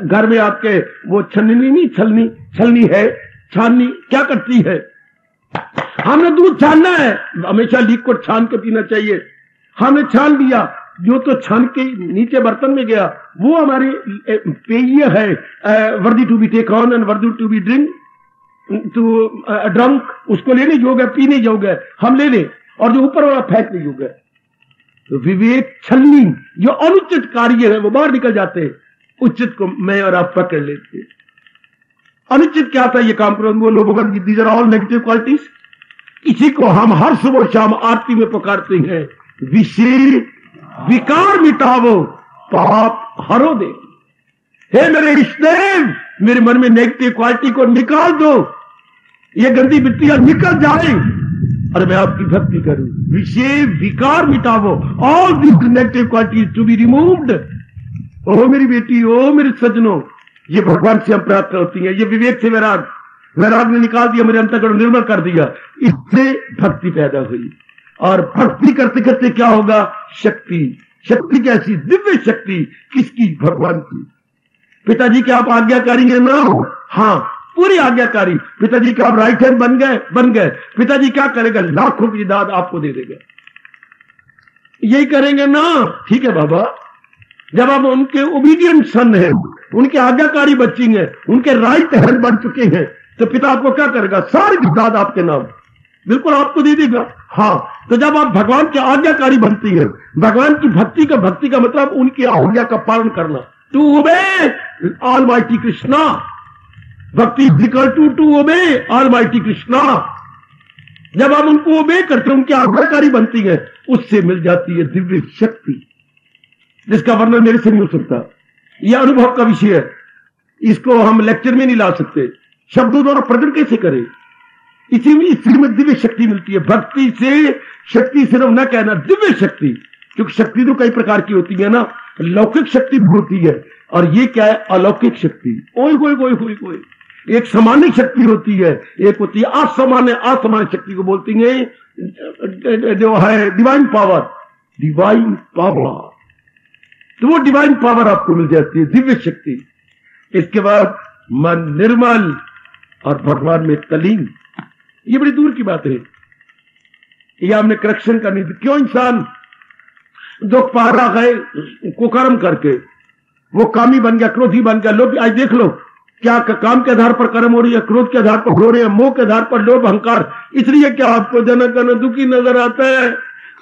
घर में आपके वो छलनी है, छाननी क्या करती है? हमने दूध छानना है, हमेशा लिक्विड छान के पीना चाहिए। हमने छान लिया, जो तो छान के नीचे बर्तन में गया वो हमारे पेय है, worthy to be take on and worthy to be drink to drunk, उसको लेने योग है, पीने योग है, हम ले लें, और जो ऊपर वाला फेंकने योग है। तो विवेक छलनी, जो अनुचित कार्य है वो बाहर निकल जाते हैं, उचित को मैं और आप पकड़ लेते हैं। अनुचित क्या था? ये काम करो, वो लोगों का, these are all negative qualities. इसी को हम हर सुबह शाम आरती में पुकारते हैं, विषय विकार मिटावो, पाप हरो दे। हे मेरे इष्टदेव, मेरे मन में नेगेटिव क्वालिटी को निकाल दो, ये गंदी मिट्टियां निकल जाए और मैं आपकी भक्ति करूं। विषय विकार मिटावो, all this negative qualities to be removed. ओ मेरी बेटी, ओ मेरे सज्जनों, ये भगवान से हम प्राप्त होती है। ये विवेक से वैराग, वैराग ने निकाल दिया, मेरे अंतःकरण निर्मल कर दिया, इससे भक्ति पैदा हुई। और भक्ति करते करते क्या होगा? शक्ति। शक्ति कैसी? दिव्य शक्ति। किसकी? भगवान की। पिताजी के आप आज्ञाकारी हैं ना? हाँ, पूरी आज्ञाकारी। पिताजी के आप राइट हैंड बन गए। पिताजी क्या करेगा? लाखों की दाद आपको दे देगा। यही करेंगे ना? ठीक है बाबा। जब आप उनके ओबीडियंट सन हैं, उनके आज्ञाकारी बच्चे हैं, उनके राइट हैंड बन चुके हैं, तो पिता आपको क्या करेगा? सारी दाद आपके नाम बिल्कुल आपको दे देगा। हाँ, तो जब आप भगवान के आज्ञाकारी बनती हैं, भगवान की भक्ति का मतलब उनकी आज्ञा का पालन करना, to obey almighty Krishna. Bhakti is equal to obey almighty Krishna. जब आप उनको ओबे करते हैं, उनके आज्ञाकारी बनती हैं, उससे मिल जाती है दिव्य शक्ति, जिसका वर्णन मेरे से नहीं हो सकता। यह अनुभव का विषय है, इसको हम लेक्चर में नहीं ला सकते, शब्दों द्वारा प्रकट कैसे करें? इसी में दिव्य शक्ति मिलती है। भक्ति से शक्ति सिर्फ न कहना, दिव्य शक्ति, क्योंकि शक्ति तो कई प्रकार की होती है ना। लौकिक शक्ति भी होती है, और ये क्या है? अलौकिक शक्ति। कोई एक सामान्य शक्ति होती है, एक होती है असामान्य शक्ति को बोलती है जो है डिवाइन पावर। तो वो डिवाइन पावर आपको मिल जाती है, दिव्य शक्ति। इसके बाद मन निर्मल और भगवान में तलीन। ये बड़ी दूर की बात है, ये हमने करेक्शन करनी थी। क्यों इंसान दुख पा रहा है? कुकर्म करके वो कामी बन गया, क्रोधी बन गया, लोभ। आज देख लो क्या काम के आधार पर कर्म हो रही है, क्रोध के आधार पर हो रहे हैं, मोह के आधार पर लोभ अहंकार। इसलिए क्या आपको जनगण दुखी नजर आता है?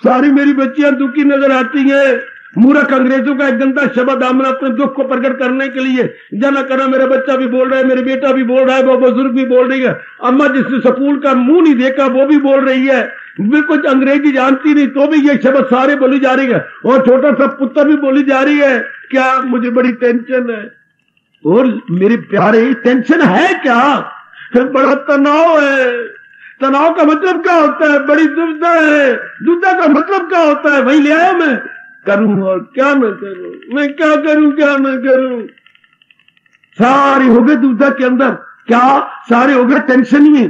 सारी मेरी बच्चियां दुखी नजर आती हैं। मूर्ख अंग्रेजों का एक गंदा शब्द हमने अपने दुख को प्रकट करने के लिए, जना करा मेरा बच्चा भी बोल रहा है, मेरे बेटा भी बोल रहा है, वो बुजुर्ग भी बोल रही है, अम्मा जिसने स्कूल का मुंह नहीं देखा वो भी बोल रही है, बिल्कुल अंग्रेजी जानती नहीं तो भी ये शब्द सारे बोली जा रही है, और छोटा सा पुत्र भी बोली जा रही है। क्या मुझे बड़ी टेंशन है। और मेरे प्यारे, टेंशन है क्या? बड़ा तनाव है। तनाव का मतलब क्या होता है? बड़ी दुविधा है। दुविधा का मतलब क्या होता है? वही ले आया मैं, करूं और क्या न करूं, मैं क्या करूं क्या न करूं। सारे हो गए दुविधा के अंदर, क्या सारे हो गए टेंशन में,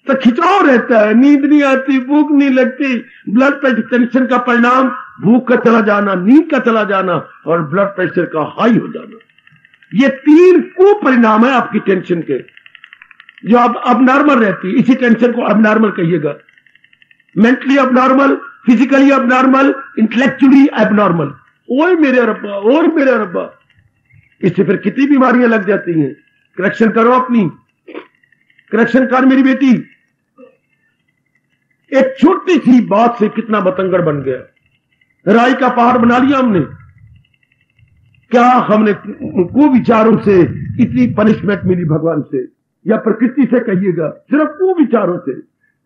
तो खिंचाव रहता है, नींद नहीं आती, भूख नहीं लगती। ब्लड प्रेशर, टेंशन का परिणाम भूख का चला जाना, नींद का चला जाना और ब्लड प्रेशर का हाई हो जाना। ये 3 कुपरिणाम है आपकी टेंशन के, जो आप अबनॉर्मल रहती है। इसी टेंशन को अबनॉर्मल कहिएगा। Mentally abnormal, physically abnormal, intellectually abnormal, ओए मेरे रब्बा, और मेरे रब्बा। इससे फिर कितनी बीमारियां लग जाती हैं। करेक्शन करो अपनी, करेक्शन कर मेरी बेटी। एक छोटी सी बात से कितना बतंगड़ बन गया। राई का पहाड़ बना लिया हमने। क्या हमने कुविचारों से इतनी पनिशमेंट मिली भगवान से या प्रकृति से, कहिएगा। सिर्फ कुविचारों से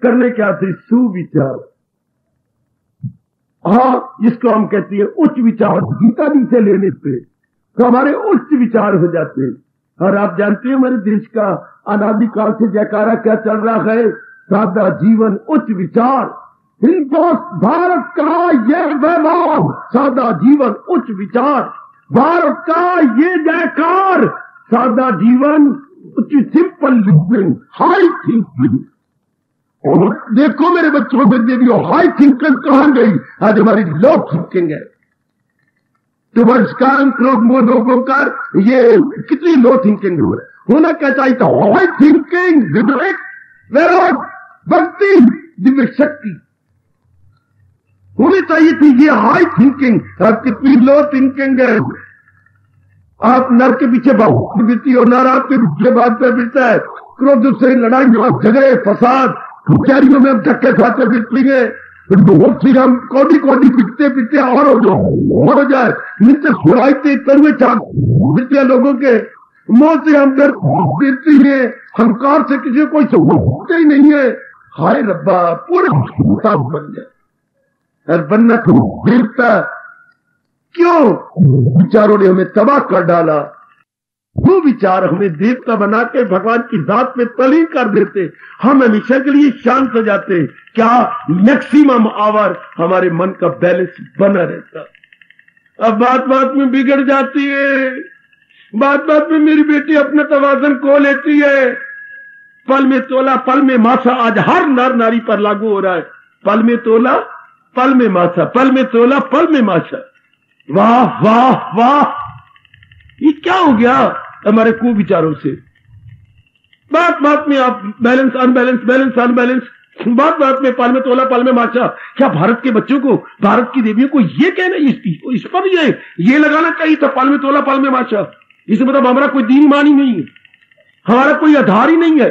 करने क्या थे, सुविचार। हाँ, जिसको हम कहते हैं उच्च विचार, गीता जी से लेने पे तो हमारे उच्च विचार हो जाते हैं। और आप जानते हैं हमारे देश का अनादिकाल से जयकारा क्या चल रहा है, सादा जीवन उच्च विचार। भारत का यह वैभव, सादा जीवन उच्च विचार। भारत का ये जयकार, सादा जीवन उच्च, सिंपल लिविंग, हाई थिंकिंग। और देखो मेरे बच्चों में देवियों, हाई थिंकिंग कहां गई? आज हमारी लो थिंकिंग है। टुवर्ड्स लोगों का ये कितनी लो थिंकिंग होना क्या चाहिए था? हाई थिंकिंग, विवेक, भक्ति, दिव्य शक्ति होनी चाहिए थी। ये हाई थिंकिंग, आप कितनी लो थिंकिंग है। आप नर के पीछे भागती फिरती हो, नर आपके पीछे भागता फिरता है। क्रोध से लड़ाई, झगड़े, फसाद, बेचारियों में हम धक्के खाते फिरती है। बहुत सी हम कौड़ी कौड़ी पिटते पिटते और हो जाए, नीचे सुराइते तरुए चाक फिरते लोगों के मुंह से हम डर फिरती है। हंकार से किसी कोई होता ही नहीं है। हाय रब्बा, पूरा बन जाए और बनना तो गिरता। क्यों? विचारों ने हमें तबाह कर डाला। वो विचार हमें देवता बना के भगवान की जात में तलीन कर देते। हम हमेशा के लिए शांत हो जाते। क्या मैक्सिमम आवर हमारे मन का बैलेंस बना रहता। अब बात बात में बिगड़ जाती है। बात बात में मेरी बेटी अपना तवाज़ुन खो लेती है। पल में तोला पल में मासा आज हर नर नारी पर लागू हो रहा है। पल में तोला पल में मासा, पल में तोला पल में मासा। वाह वाह वाह, ये क्या हो गया हमारे कुविचारों से? बात बात में आप बैलेंस अनबैलेंस, बैलेंस अनबैलेंस, बात बात में पल में तोला पल में माचा। क्या भारत के बच्चों को, भारत की देवियों को ये कहना, इस पर ये लगाना चाहिए था, पल में तोला पल में माचा। इसे मतलब हमारा कोई दीन ईमान ही नहीं है, हमारा कोई आधार ही नहीं है।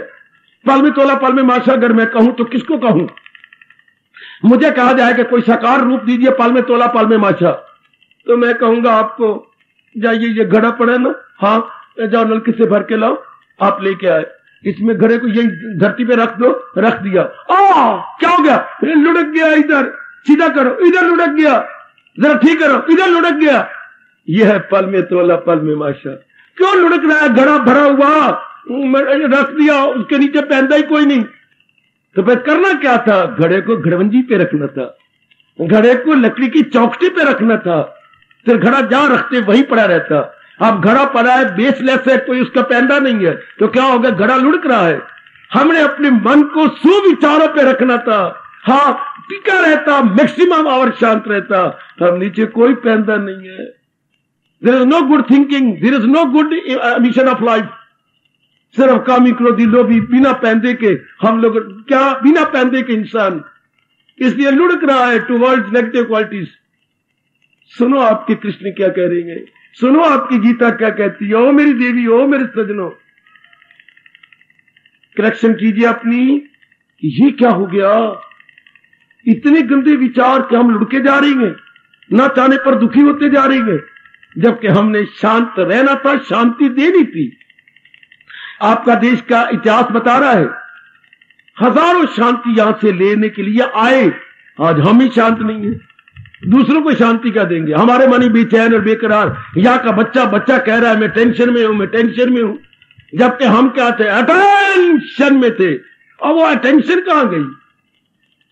पल में तोला पल में माचा अगर मैं कहूं तो किसको कहूं? मुझे कहा जाए कि कोई साकार रूप दीजिए, पल में तोला पल में माचा, तो मैं कहूंगा आपको जाइए ये घड़ा पड़ा ना, हाँ जाओ नलके से भर के लाओ, आप लेके आए। इसमें घड़े को यही धरती पे रख दो, रख दिया। क्या हो गया? लुढ़क गया, इधर सीधा करो, इधर लुढ़क गया, जरा ठीक करो, इधर लुढ़क गया। यह है पल में तोला पल में माशा। क्यों लुढ़क रहा है? घड़ा भरा हुआ रख दिया, उसके नीचे पहनता ही कोई नहीं, तो फिर करना क्या था? घड़े को घड़वंजी पे रखना था, घड़े को लकड़ी की चौखटी पे रखना था, फिर घड़ा जहां रखते वहीं पड़ा रहता। अब घड़ा पड़ा है बेसलेस है, कोई उसका पैंदा नहीं है, तो क्या होगा? घड़ा लुढ़क रहा है। हमने अपने मन को सुविचारों पे रखना था, हाँ टिका रहता, मैक्सिमम आवर शांत रहता। हम नीचे कोई पैंदा नहीं है। There is no good thinking, there is no good mission of life. सिर्फ कामी क्रोधी लोभी बिना पैंदे के हम लोग, क्या बिना पैंदे के इंसान, इसलिए लुढ़क रहा है टुवर्ड्स नेगेटिव क्वालिटीज। सुनो आपके कृष्ण क्या कह रही है, सुनो आपकी गीता क्या कहती है। ओ मेरी देवी, ओ मेरे सजनों, करेक्शन कीजिए अपनी। ये क्या हो गया? इतने गंदे विचार कि हम लुढ़के जा रही हैं, ना चाहने पर दुखी होते जा रही हैं, जबकि हमने शांत रहना था, शांति देनी थी। आपका देश का इतिहास बता रहा है, हजारों शांति यहां से लेने के लिए आए, आज हम ही शांत नहीं है। दूसरों को शांति क्या देंगे? हमारे मन ही बेचैन और बेकरार। यहाँ का बच्चा कह रहा है मैं टेंशन में हूं, मैं टेंशन में हूं, जबकि हम क्या थे? अटेंशन में थे। और वो अटेंशन कहां गई?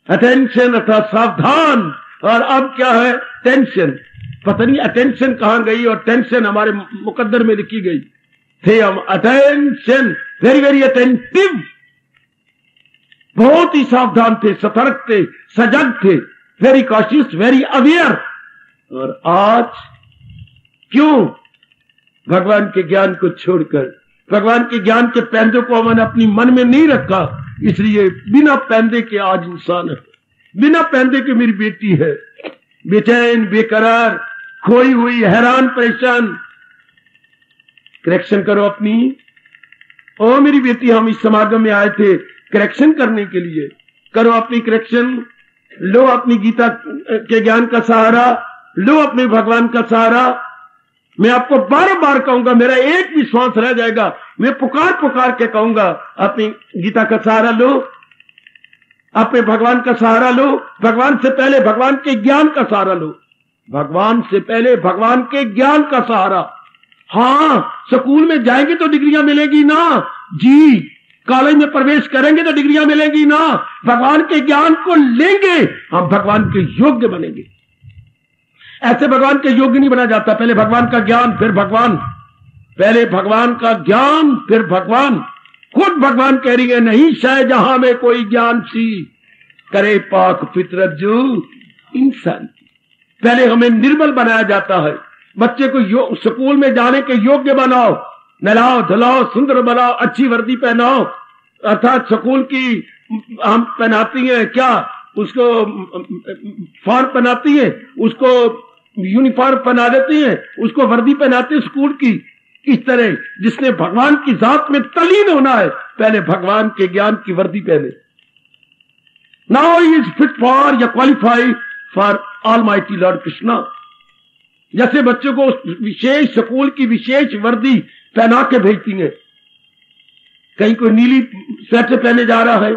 अटेंशन अर्थात सावधान, और अब क्या है? टेंशन। पता नहीं अटेंशन कहां गई और टेंशन हमारे मुकद्दर में लिखी गई। थे हम अटेंशन, वेरी वेरी अटेंटिव, बहुत ही सावधान थे, सतर्क थे, सजग थे, वेरी कॉशियस, वेरी अवेयर। और आज क्यों? भगवान के ज्ञान को छोड़कर, भगवान के ज्ञान के पैंदे को हमने अपनी मन में नहीं रखा, इसलिए बिना पैंदे के आज इंसान है, बिना पैंदे के मेरी बेटी है, बेचैन बेकरार, खोई हुई, हैरान परेशान। करेक्शन करो अपनी। ओ मेरी बेटी, हम इस समागम में आए थे करेक्शन करने के लिए। करो अपनी करेक्शन। लो अपनी गीता के ज्ञान का सहारा, लो अपने भगवान का सहारा। मैं आपको बार बार कहूंगा, मेरा एक विश्वास रह जाएगा, मैं पुकार पुकार के कहूंगा, अपनी गीता का सहारा लो, अपने भगवान का सहारा लो। भगवान से पहले भगवान के ज्ञान का सहारा लो। भगवान से पहले भगवान के ज्ञान का सहारा। हाँ, स्कूल में जाएंगे तो डिग्रियां मिलेगी ना जी, कॉलेज में प्रवेश करेंगे तो डिग्रियां मिलेगी ना। भगवान के ज्ञान को लेंगे, हम भगवान के योग्य बनेंगे। ऐसे भगवान के योग्य नहीं बना जाता। पहले भगवान का ज्ञान फिर भगवान, पहले भगवान का ज्ञान फिर भगवान। खुद भगवान कह रही है, नहीं शायद जहां में कोई ज्ञान सी करे पाक फितरत जो इंसान। पहले हमें निर्मल बनाया जाता है। बच्चे को स्कूल में जाने के योग्य बनाओ, नहलाओ धुलाओ, सुंदर बनाओ, अच्छी वर्दी पहनाओ। अर्थात स्कूल की हम पहनाती हैं क्या, उसको फॉर्म पहनाती है, उसको यूनिफॉर्म पहना देती है, उसको वर्दी पहनाती है स्कूल की। इस तरह जिसने भगवान की जात में तलीन होना है, पहले भगवान के ज्ञान की वर्दी पहने। Now he is fit for या qualified for almighty lord Krishna. जैसे बच्चों को विशेष स्कूल की विशेष वर्दी पहना के भेजती है। कहीं कोई नीली स्वेटर पहने जा रहा है,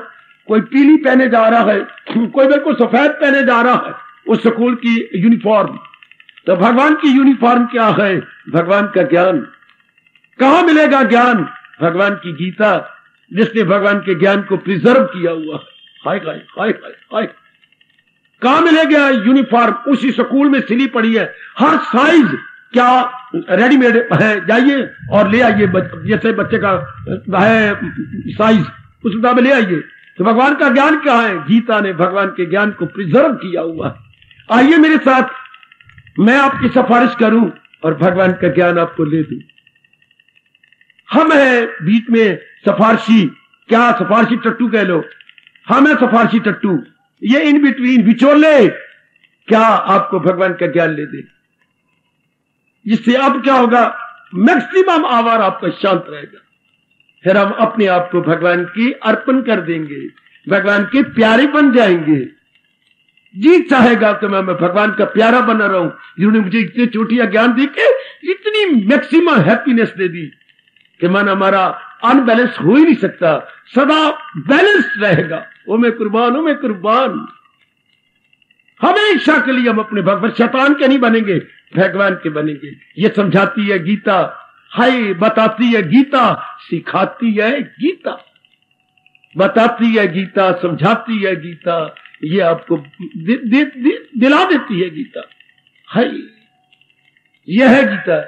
कोई पीली पहने जा रहा है, कोई बिल्कुल सफेद पहने जा रहा है, उस स्कूल की यूनिफॉर्म। तो भगवान की यूनिफॉर्म क्या है? भगवान का ज्ञान। कहां मिलेगा ज्ञान? भगवान की गीता, जिसने भगवान के ज्ञान को प्रिजर्व किया हुआ है। हाय हाय हाय हाय हाय। कहां मिलेगा यूनिफॉर्म? उसी स्कूल में सिली पड़ी है। हर साइज क्या रेडीमेड है, जाइए और ले आइए। जैसे बच्चे का है साइज, उस हिसाब में ले आइए। तो भगवान का ज्ञान क्या है? गीता ने भगवान के ज्ञान को प्रिजर्व किया हुआ है। आइए मेरे साथ, मैं आपकी सिफारिश करूं और भगवान का ज्ञान आपको ले दूं। हम है बीच में सिफारशी, क्या सिफारशी टट्टू कह लो, हम है सिफारशी टट्टू। ये इन बिटवीन विचोले क्या आपको भगवान का ज्ञान ले दे, जिससे अब क्या होगा, मैक्सिमम आवर आपका शांत रहेगा। फिर हम अपने आप को भगवान की अर्पण कर देंगे, भगवान के प्यारे बन जाएंगे। जी चाहेगा तो मैं भगवान का प्यारा बना रहूं। जिन्होंने मुझे इतने चोटियां ज्ञान दी के इतनी मैक्सिमम हैप्पीनेस दे दी कि मन हमारा अनबैलेंस हो ही नहीं सकता, सदा बैलेंस रहेगा। वो मैं कुर्बान हूं, मैं कुर्बान। हमेशा के लिए हम अपने भगवान, शैतान के नहीं बनेंगे, भगवान के बनेंगे। ये समझाती है गीता, हाय बताती है गीता, सिखाती है गीता, बताती है गीता, समझाती है गीता। ये आपको दिला देती है गीता। हाय, यह है गीता।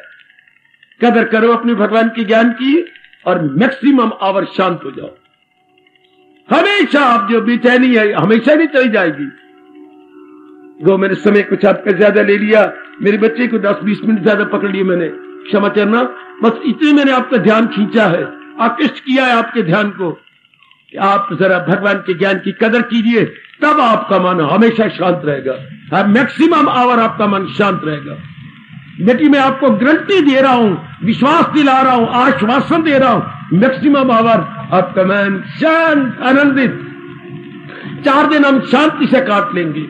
कदर करो अपने भगवान के ज्ञान की और मैक्सिमम आवर शांत हो जाओ। हमेशा आप जो बेचैनी है हमेशा नहीं चली जाएगी। वो मैंने समय कुछ आपका ज्यादा ले लिया, मेरे बच्चे को 10-20 मिनट ज्यादा पकड़ लिए मैंने, क्षमा करना। बस इतने मैंने आपका ध्यान खींचा है, आकृष्ट किया है आपके ध्यान को कि आप जरा भगवान के ज्ञान की कदर कीजिए, तब आपका मन हमेशा शांत रहेगा। मैक्सिमम आवर आपका मन शांत रहेगा। बेटी मैं आपको गारंटी दे रहा हूं, विश्वास दिला रहा हूं, आश्वासन दे रहा हूं, मैक्सिमम आवर आपका मन शांत आनंदित। 4 दिन हम शांति से काट लेंगे।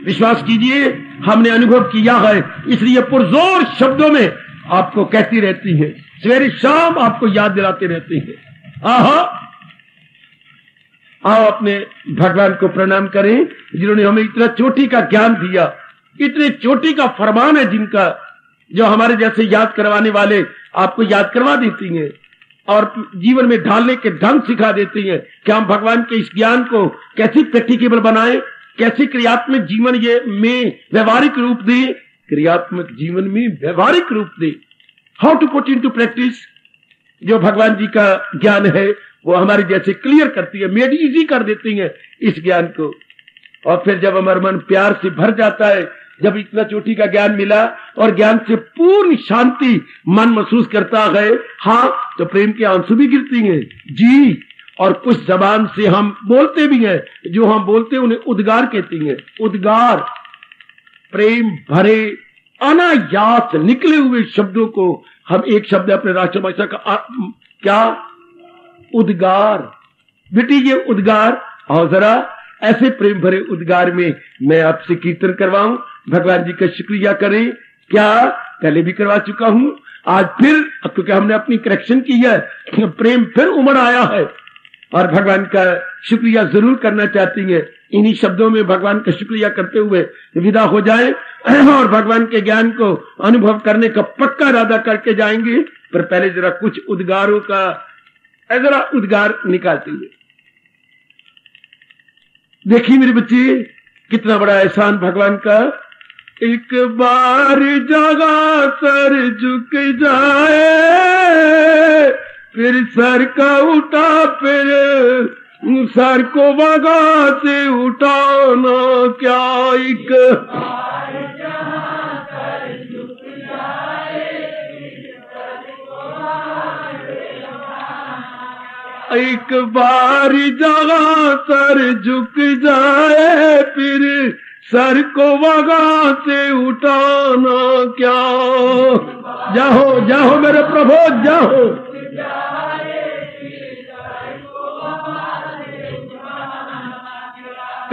विश्वास कीजिए, हमने अनुभव किया है, इसलिए पुरजोर शब्दों में आपको कहती रहती है, सवेरे शाम आपको याद दिलाते रहते हैं। आहा, आओ अपने भगवान को प्रणाम करें, जिन्होंने हमें इतना चोटी का ज्ञान दिया, इतने चोटी का फरमान है जिनका, जो हमारे जैसे याद करवाने वाले आपको याद करवा देती हैं और जीवन में ढालने के ढंग सिखा देती हैं कि हम भगवान के इस ज्ञान को कैसे प्रैक्टिकेबल बनाएं, कैसे क्रियात्मक जीवन ये में व्यवहारिक रूप दे, क्रियात्मक जीवन में व्यवहारिक रूप दे। How to put into practice. जो भगवान जी का ज्ञान है वो हमारे जैसे क्लियर करती है, मेड इजी कर देती है इस ज्ञान को। और फिर जब हमारा मन प्यार से भर जाता है, जब इतना चोटी का ज्ञान मिला और ज्ञान से पूर्ण शांति मन महसूस करता है, हाँ, तो प्रेम के आंसू भी गिरती हैं जी। और कुछ जबान से हम बोलते भी हैं, जो हम बोलते हैं उन्हें उद्गार कहती हैं। उद्गार प्रेम भरे अनायास निकले हुए शब्दों को हम एक शब्द अपने राष्ट्रभाषा का क्या उद्गार, बेटी ये उद्गार, और जरा ऐसे प्रेम भरे उद्गार में मैं आपसे कीर्तन करवाऊं, भगवान जी का शुक्रिया करें। क्या पहले भी करवा चुका हूं, आज फिर, क्योंकि हमने अपनी करेक्शन की है, प्रेम फिर उमड़ आया है और भगवान का शुक्रिया जरूर करना चाहती है। इन्हीं शब्दों में भगवान का शुक्रिया करते हुए विदा हो जाएं और भगवान के ज्ञान को अनुभव करने का पक्का इरादा करके जाएंगे। पर पहले जरा कुछ उद्गारों का जरा उद्गार निकालते हुए देखिए मेरे बच्चे, कितना बड़ा एहसान भगवान का। एक बार जगह सर झुक जाए, फिर सर का उठा, फिर सर को वगा से उठाना क्या। एक एक बार जगह सर झुक जाए, फिर सर को वगा से उठाना क्या। जाओ जाओ मेरे प्रभु जाओ।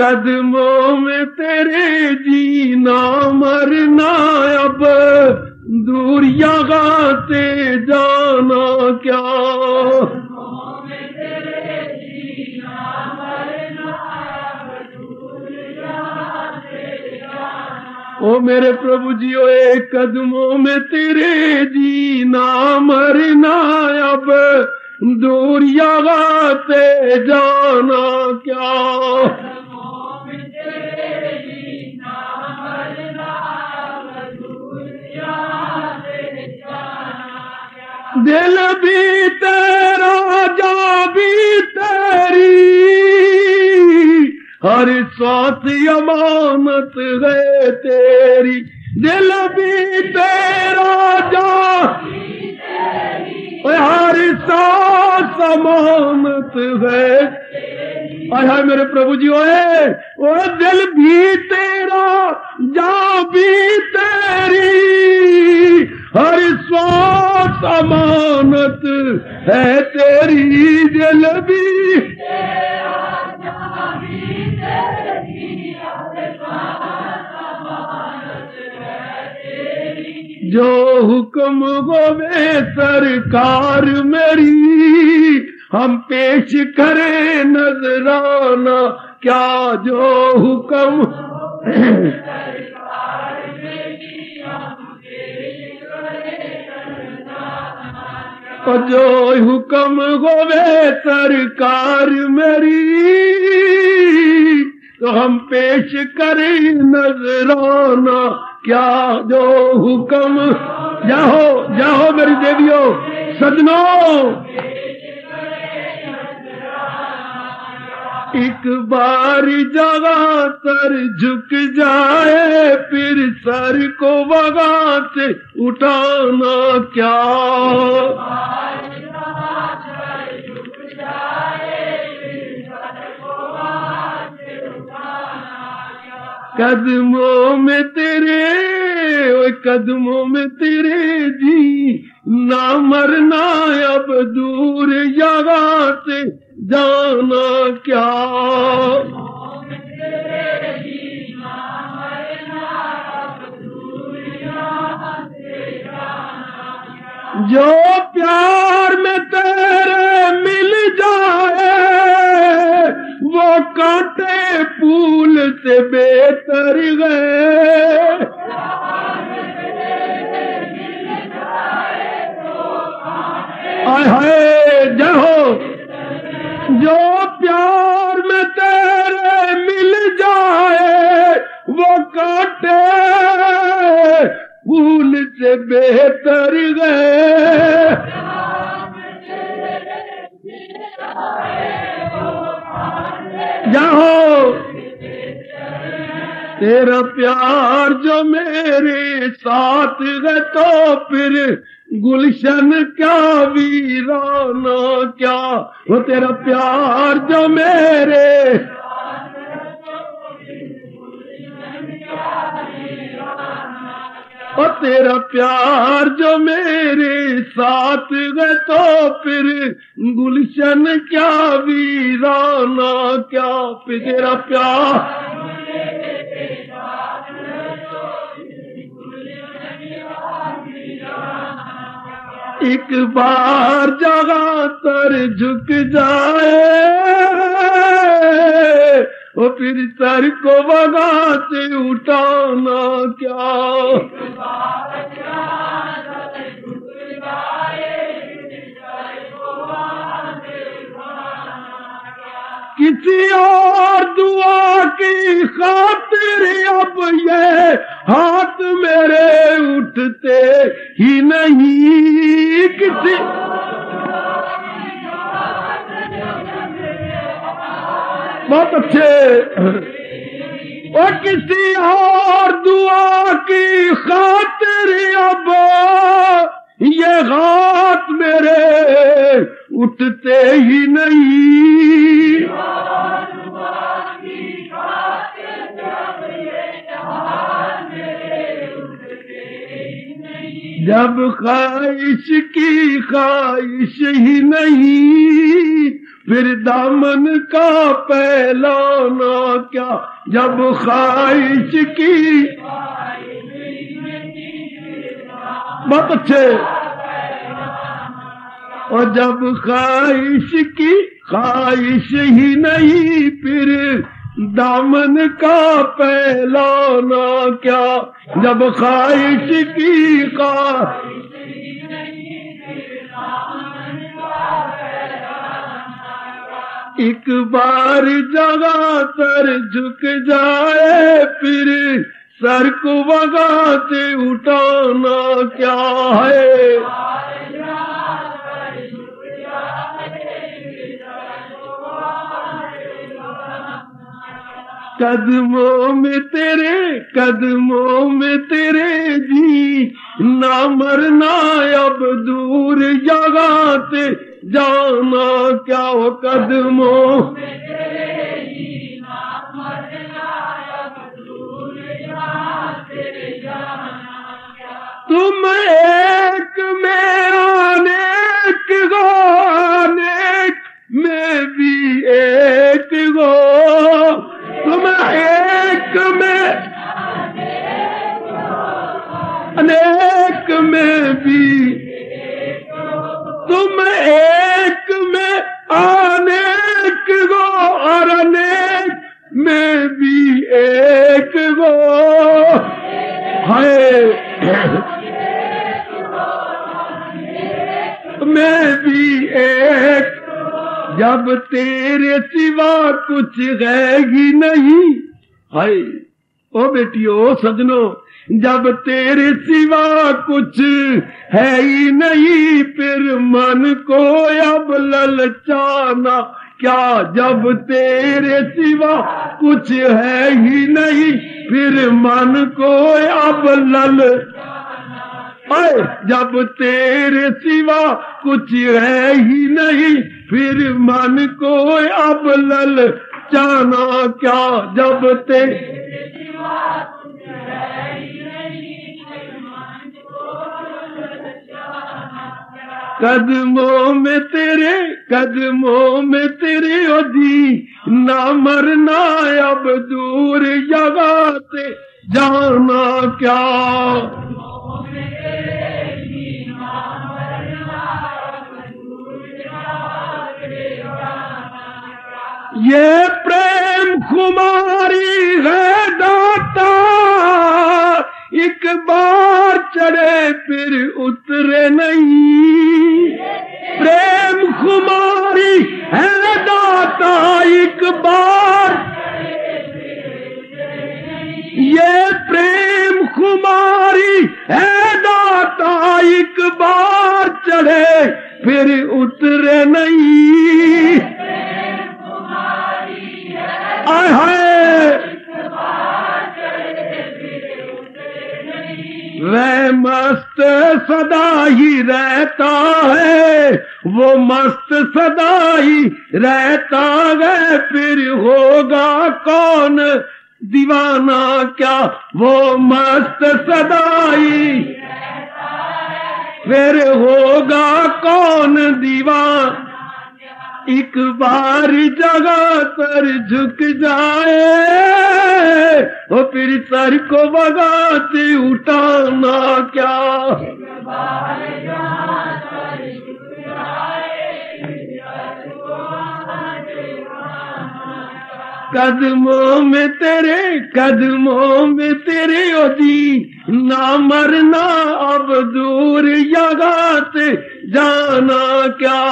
कदमों में तेरे जीना मरना, अब दूर यहाँ से जाना क्या। ओ मेरे प्रभु जी, ओ एक कदमों में तेरे जीना मरना, अब दूर यहाँ से जाना क्या। दिल भी तेरा जा भी तेरी, हर सांस अमानत है तेरी। दिल भी तेरा जा, हर सांस अमानत है। हाय मेरे प्रभु जी, ओए ओ दिल भी तेरा जा भी तेरी, हर सांस अमानत है तेरी। दिल भी जो हुक्म होवे सरकार मेरी, हम पेश करें नजराना क्या। जो हुक्म जो हुक्म होवे सरकार मेरी, तो हम पेश करें नजराना क्या। जो हुक्म, जाओ जाओ मेरी देवियों सजनों। एक बार जगह सर झुक जाए, फिर सर को वगा से उठाना क्या। कदमों में तेरे, ओ कदमों में तेरे जी ना मरना, अब दूर यहाँ से जाना क्या। जो प्यार में तेरे मिल जाए, वो कांटे फूल से बेहतर गए। हाय हाय जाओ। जो प्यार में तेरे मिल जाए, वो कांटे फूल से बेहतर गए। जाओ तेरा प्यार जो मेरे साथ है, तो फिर गुलशन क्या वीराना क्या। वो तेरा प्यार जो मेरे, और तेरा प्यार जो मेरे साथ है तो फिर गुलशन क्या वीराना क्या, फिर तेरा प्यार एक बार जगह तर झुक जाए और फिर सर को वगा से उठाना क्या, किसी और दुआ की खातिर अब ये हाथ मेरे उठते ही नहीं, किसी बहुत अच्छे, और किसी और दुआ की खातिर अब ये हाथ मेरे उठते ही नहीं, जब ख्वाहिश की ख्वाहिश ही नहीं फिर दामन का पहलाना क्या, जब ख्वाहिश की बहुत अच्छे, और जब ख्वाहिश की ख्वाहिश ही नहीं फिर दामन का पहलाना क्या, जब ख्वाहिश की ख्वाहिश एक बार जगह तर झुक जाए फिर सर को वगा से उठाना क्या है, कदमों में तेरे जी ना मरना अब दूर जगह से जाना क्या, हो कदमों में तेरे जी ना मरना अब दूर जगह से जाना क्या, तुम एक में अनेक हो अनेक में भी एक हो, तुम एक में अनेक में भी, तुम एक में अनेक हो और अनेक में भी एक हो, है में भी एक, जब तेरे सिवा कुछ है ही नहीं, हाय ओ बेटियों सजनो, जब तेरे सिवा कुछ है ही नहीं फिर मन को अब ललचाना क्या, जब तेरे सिवा कुछ है ही नहीं फिर मन को अब जब तेरे सिवा कुछ है ही नहीं फिर मन को अब ललचाना क्या, जब तेरे सिवा कुछ है ही नहीं फिर मन को ललचाना क्या, कदमों में तेरे ओ जी ना मरना अब दूर जगह से जाना क्या, ये प्रेम खुमारी है दाता एक बार चढ़े फिर उतरे नहीं, प्रेम खुमारी है दाता एक बार, ये प्रेम खुमारी है दाता एक बार चढ़े फिर उतरे नहीं, आय हाय वह मस्त सदा ही रहता है, वो मस्त सदा ही रहता है फिर होगा कौन दीवाना क्या वो मस्त सदाई, फिर होगा कौन दीवान। एक बार जगह पर झुक जाए तो फिर सर को बगाते उठाना क्या। कदमों में तेरे ओ जी ना मरना अब दूर जगह से जाना क्या।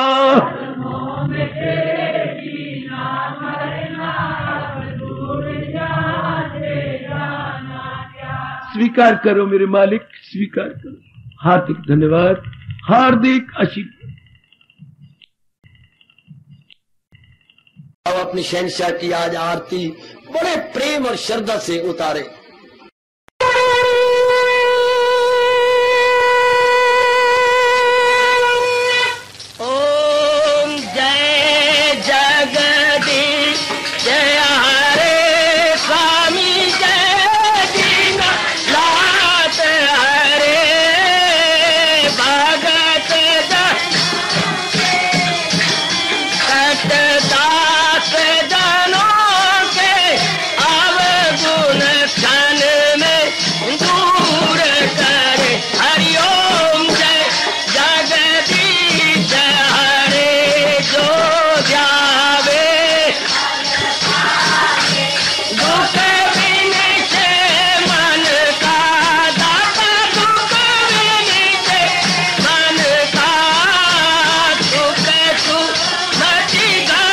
स्वीकार करो मेरे मालिक, स्वीकार करो। हार्दिक धन्यवाद, हार्दिक आशीर्वाद। अब अपनी शहंशाह की आज आरती बड़े प्रेम और श्रद्धा से उतारे। ओम जय जगदीश जय हरे स्वामी जय दीना लात हरे भगत दास जनों के अवगुण क्षण में दूर करे। हरिओम जय जगदीश हरे जो ध्यावे दुख विनिचे मन का दाता, दुख विनिचे मन का सुख सुमति गा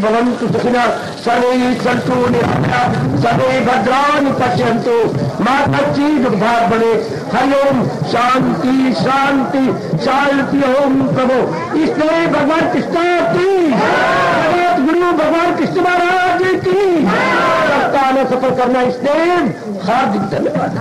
भवन्तु सुखिनः सर्वे सन्तु निरामयाः सर्वे भद्राणि पश्यन्तु मा कश्चित् दुर्भाग् भवेत्। हरि ओम शांति शांति शांति। ओम प्रभु इसलिए भगवान कृष्ण की जगत गुरु भगवान कृष्ण महाराज की सफल करना इसलिए हार्दिक धन्यवाद।